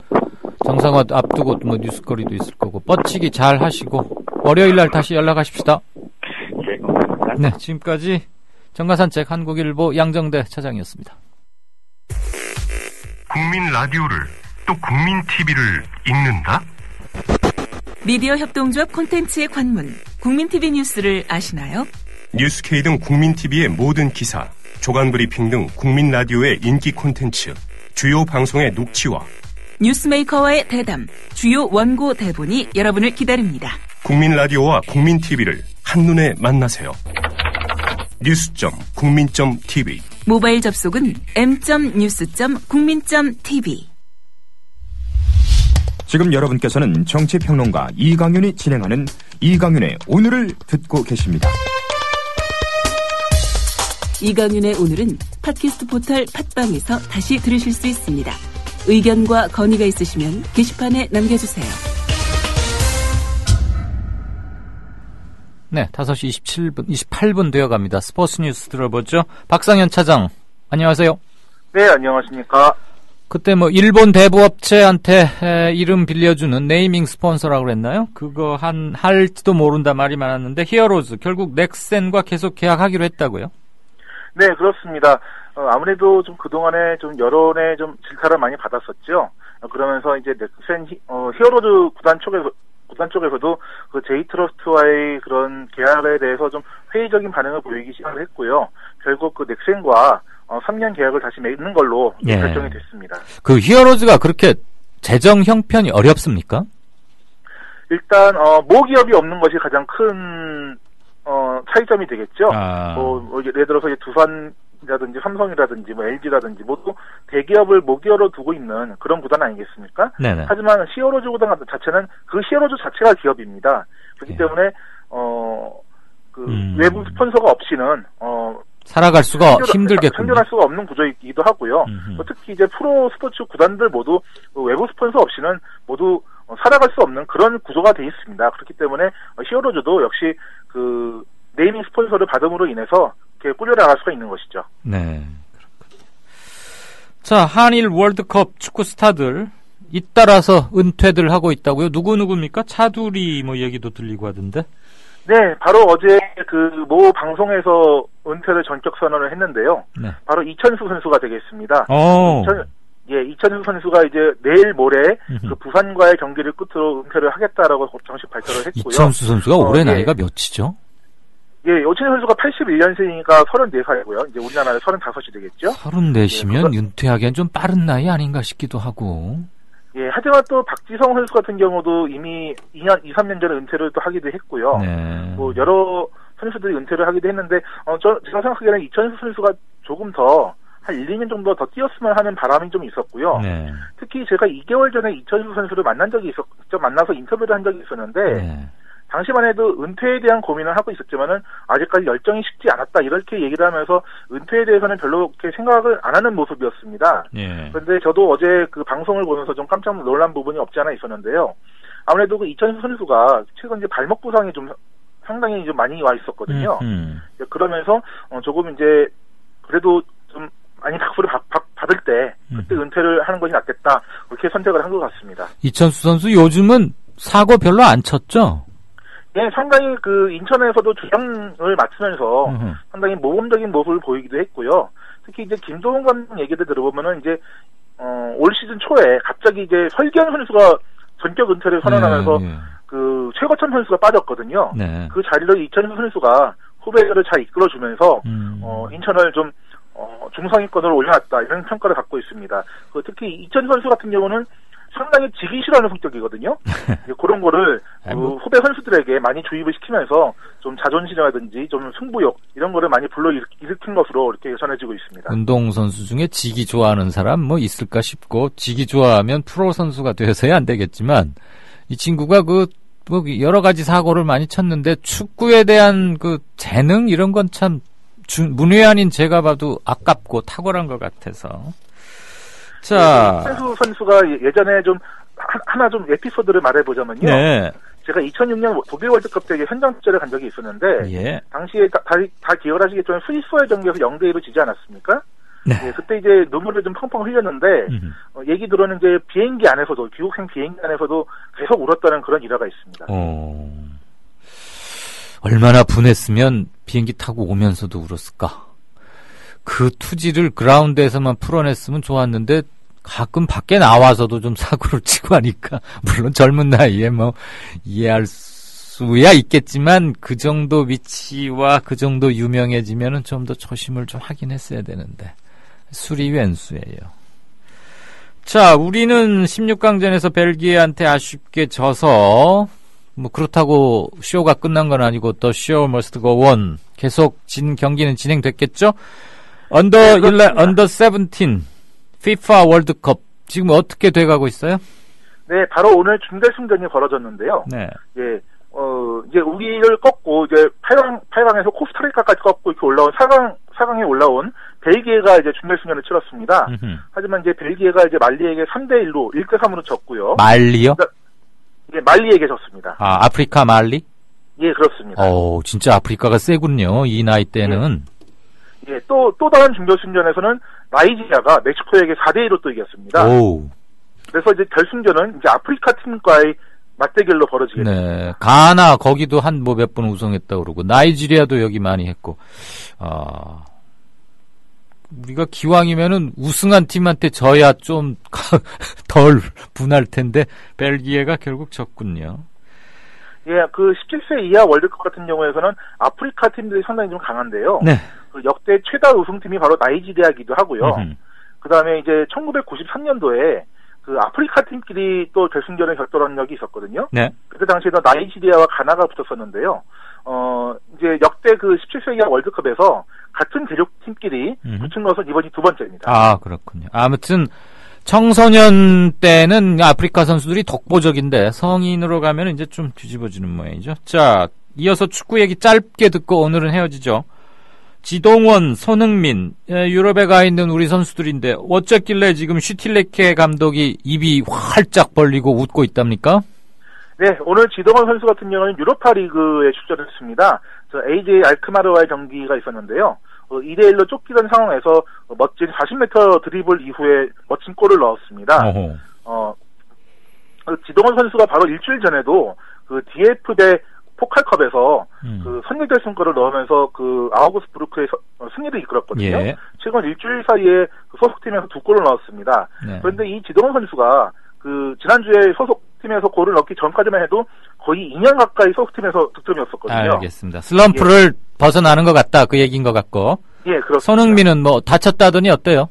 Speaker 2: 정상화 앞두고 뭐 뉴스거리도 있을 거고, 뻗치기 잘 하시고 월요일 날 다시 연락하십시다.
Speaker 17: 네, 고맙습니다.
Speaker 2: 네, 지금까지 정가산책 한국일보 양정대 차장이었습니다.
Speaker 16: 국민 라디오를 또 국민 TV를 읽는다?
Speaker 12: 미디어 협동조합 콘텐츠의 관문, 국민 TV 뉴스를 아시나요?
Speaker 16: 뉴스K 등 국민 TV의 모든 기사, 조간 브리핑 등 국민 라디오의 인기 콘텐츠, 주요 방송의 녹취와
Speaker 12: 뉴스메이커와의 대담, 주요 원고 대본이 여러분을 기다립니다.
Speaker 16: 국민 라디오와 국민 TV를 한눈에 만나세요. news.국민.tv.
Speaker 12: 모바일 접속은 m.news.국민.tv.
Speaker 18: 지금 여러분께서는 정치평론가 이강윤이 진행하는 이강윤의 오늘을 듣고 계십니다.
Speaker 12: 이강윤의 오늘은 팟캐스트 포털 팟빵에서 다시 들으실 수 있습니다. 의견과 건의가 있으시면 게시판에 남겨주세요.
Speaker 2: 네, 5시 28분 되어갑니다. 스포츠 뉴스 들어보죠. 박상현 차장, 안녕하세요.
Speaker 19: 네, 안녕하십니까.
Speaker 2: 그때 일본 대부업체한테 이름 빌려주는 네이밍 스폰서라고 그랬나요? 그거 할지도 모른다 말이 많았는데, 히어로즈 결국 넥센과 계속 계약하기로 했다고요?
Speaker 19: 네, 그렇습니다. 아무래도 좀 그동안에 좀 여론의 좀 질타를 많이 받았었죠. 그러면서 이제 넥센 히어로즈 구단 쪽에서도 그 제이트러스트와의 그런 계약에 대해서 좀 회의적인 반응을 보이기 시작을 했고요. 결국 그 넥센과 3년 계약을 다시 맺는 걸로 결정이 됐습니다.
Speaker 2: 그 히어로즈가 그렇게 재정 형편이 어렵습니까?
Speaker 19: 일단 모기업이 없는 것이 가장 큰 차이점이 되겠죠. 예를 들어서 이제 두산이라든지 삼성이라든지 LG라든지 모두 대기업을 모기업으로 두고 있는 그런 구단 아니겠습니까? 네네. 하지만 히어로즈 구단 자체는 그 히어로즈 자체가 기업입니다. 그렇기 때문에 외부 스폰서가 없이는
Speaker 2: 살아갈 수가 힘들겠군요.
Speaker 19: 생존할 수가 없는 구조이기도 하고요. 특히 이제 프로 스포츠 구단들 모두 외부 스폰서 없이는 모두 살아갈 수 없는 그런 구조가 돼 있습니다. 그렇기 때문에 히어로즈도 역시 그 네이밍 스폰서를 받음으로 인해서 이렇게 꾸려나갈 수가 있는 것이죠.
Speaker 2: 네. 자, 한일 월드컵 축구 스타들 잇따라서 은퇴들 하고 있다고요? 누구입니까? 차두리 얘기도 들리고 하던데.
Speaker 19: 네, 바로 어제 그 모 방송에서 은퇴를 전격 선언을 했는데요. 네. 바로 이천수 선수가 되겠습니다. 이천수 선수가 이제 내일 모레 그 부산과의 경기를 끝으로 은퇴를 하겠다라고 정식 발표를 했고요.
Speaker 2: 이천수 선수가 올해 나이가 몇이죠?
Speaker 19: 이천수 선수가 81년생이니까 34살이고요. 이제 우리나라에 35이 되겠죠.
Speaker 2: 34시면 은퇴하기엔 좀 빠른 나이 아닌가 싶기도 하고.
Speaker 19: 하지만 또 박지성 선수 같은 경우도 이미 2, 3년 전에 은퇴를 또 하기도 했고요. 여러 선수들이 은퇴를 하기도 했는데, 제가 생각하기에는 이천수 선수가 조금 더, 한 1, 2년 정도 더 뛰었으면 하는 바람이 좀 있었고요. 네. 특히 제가 2개월 전에 이천수 선수를 만난 적이 만나서 인터뷰를 한 적이 있었는데, 네. 당시만 해도 은퇴에 대한 고민을 하고 있었지만은, 아직까지 열정이 식지 않았다, 이렇게 얘기를 하면서, 은퇴에 대해서는 별로 그렇게 생각을 안 하는 모습이었습니다. 네. 그런데 저도 어제 그 방송을 보면서 좀 깜짝 놀란 부분이 없지 않아 있었는데요. 아무래도 그 이천수 선수가 최근 이제 발목 부상이 좀 상당히 좀 많이 와 있었거든요. 그러면서 조금 이제 그래도 좀 많이 박수를 받을 때 그때 은퇴를 하는 것이 낫겠다 그렇게 선택을 한 것 같습니다.
Speaker 2: 이천수 선수 요즘은 사고 별로 안 쳤죠?
Speaker 19: 예, 상당히 그 인천에서도 주장을 맡으면서 상당히 모범적인 모습을 보이기도 했고요. 특히 이제 김도훈 감독 얘기를 들어보면은 이제 올 시즌 초에 갑자기 이제 설기현 선수가 전격 은퇴를 선언하면서 그 최거천 선수가 빠졌거든요. 네. 그 자리를 이천수 선수가 후배들을 잘 이끌어주면서 인천을 좀 중상위권으로 올려놨다 이런 평가를 갖고 있습니다. 특히 이천수 선수 같은 경우는 상당히 지기 싫어하는 성격이거든요. 그런 거를 후배 선수들에게 많이 주입을 시키면서 좀 자존심이라든지 좀 승부욕 이런 거를 많이 불러일으킨 것으로 이렇게 전해지고 있습니다.
Speaker 2: 운동선수 중에 지기 좋아하는 사람 뭐 있을까 싶고 지기 좋아하면 프로 선수가 되어서야 안 되겠지만 이 친구가 여러 가지 사고를 많이 쳤는데 축구에 대한 그 재능 이런 건 참 문외한인 제가 봐도 아깝고 탁월한 것 같아서. 자,
Speaker 19: 이천수 선수가 예전에 좀 하나 좀 에피소드를 말해보자면요. 네. 제가 2006년 독일 월드컵 때 현장 축제를 간 적이 있었는데, 예. 당시에 다 기억하시겠지만 스위스와의 경기에서 0대1로 지지 않았습니까? 네. 예, 그때 이제 눈물을 좀 펑펑 흘렸는데, 얘기 들어는 이제 비행기 안에서도, 귀국생 비행기 안에서도 계속 울었다는 그런 일화가 있습니다.
Speaker 2: 얼마나 분했으면 비행기 타고 오면서도 울었을까? 그 투지를 그라운드에서만 풀어냈으면 좋았는데 가끔 밖에 나와서도 좀 사고를 치고 하니까 물론 젊은 나이에 뭐 이해할 수야 있겠지만 그 정도 위치와 그 정도 유명해지면은 좀 더 조심을 좀 하긴 했어야 되는데 술이 왼수예요. 자, 우리는 16강전에서 벨기에한테 아쉽게 져서 뭐 그렇다고 쇼가 끝난 건 아니고 더 쇼 머스트 고 온 계속 경기는 진행됐겠죠? 언더 17 FIFA 월드컵 지금 어떻게 돼가고 있어요?
Speaker 19: 네, 바로 오늘 준결승전이 벌어졌는데요. 네. 예, 이제 우리를 꺾고 이제 8강에서 코스타리카까지 꺾고 이렇게 올라온 4강에 올라온 벨기에가 이제 준결승전을 치렀습니다. 하지만 이제 벨기에가 이제 말리에게 3대1로 1대3으로 졌고요.
Speaker 2: 말리요?
Speaker 19: 예, 말리에게 졌습니다.
Speaker 2: 아, 아프리카 말리?
Speaker 19: 예, 그렇습니다.
Speaker 2: 진짜 아프리카가 세군요. 이 나이 때는.
Speaker 19: 예, 또 다른 준결승전에서는 나이지리아가 멕시코에게 4대2로 또 이겼습니다.
Speaker 2: 오.
Speaker 19: 그래서 이제 결승전은 이제 아프리카 팀과의 맞대결로 벌어지게 됩니다.
Speaker 2: 네. 가나 거기도 몇 번 우승했다고 그러고 나이지리아도 여기 많이 했고. 우리가 기왕이면은 우승한 팀한테 져야 좀 덜 분할 텐데 벨기에가 결국 졌군요.
Speaker 19: 예, 그 17세 이하 월드컵 같은 경우에서는 아프리카 팀들이 상당히 좀 강한데요. 네. 그 역대 최다 우승팀이 바로 나이지리아이기도 하고요. 그 다음에 이제 1993년도에 그 아프리카 팀끼리 또 결승전에 격돌한 적이 있었거든요. 네. 그때 당시에도 나이지리아와 가나가 붙었었는데요. 이제 역대 그 17세 이하 월드컵에서 같은 대륙팀끼리 붙은 것은 이번이 두 번째입니다.
Speaker 2: 아, 그렇군요. 아무튼 청소년 때는 아프리카 선수들이 독보적인데 성인으로 가면 이제 좀 뒤집어지는 모양이죠. 자, 이어서 축구 얘기 짧게 듣고 오늘은 헤어지죠. 지동원, 손흥민, 유럽에 가 있는 우리 선수들인데 어쨌길래 지금 슈틸레케 감독이 입이 활짝 벌리고 웃고 있답니까?
Speaker 19: 네, 오늘 지동원 선수 같은 경우는 유로파 리그에 출전을 했습니다. AJ 알크마르와의 경기가 있었는데요. 2대1로 쫓기던 상황에서 멋진 40m 드리블 이후에 멋진 골을 넣었습니다. 지동원 선수가 바로 일주일 전에도 그 DF배 포칼컵에서 그 선제결승골을 넣으면서 그 아우구스부르크의 승리를 이끌었거든요. 예. 최근 일주일 사이에 그 소속팀에서 2골을 넣었습니다. 네. 그런데 이 지동원 선수가 그 지난주에 소속팀에서 골을 넣기 전까지만 해도 거의 2년 가까이 소속팀에서 득점이었었거든요.
Speaker 2: 알겠습니다. 슬럼프를 벗어나는 것 같다 그 얘기인 것 같고.
Speaker 19: 예, 그렇습니다.
Speaker 2: 손흥민은 뭐 다쳤다더니 어때요?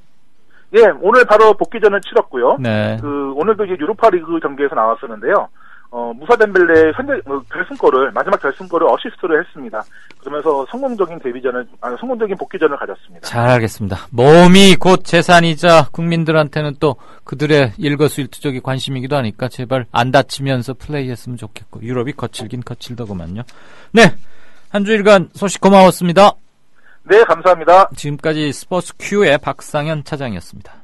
Speaker 19: 예, 오늘 바로 복귀전을 치렀고요.
Speaker 2: 네.
Speaker 19: 오늘도 이제 유로파 리그 경기에서 나왔었는데요. 무사 덴벨레의 결승골을 마지막 결승골을 어시스트를 했습니다. 그러면서 성공적인 복귀전을 가졌습니다.
Speaker 2: 잘 알겠습니다. 몸이 곧 재산이자 국민들한테는 또 그들의 일거수일투족이 관심이기도 하니까 제발 안 다치면서 플레이했으면 좋겠고 유럽이 거칠긴 거칠더구만요. 네, 한 주일간 소식 고마웠습니다.
Speaker 19: 네, 감사합니다.
Speaker 2: 지금까지 스포츠 Q의 박상현 차장이었습니다.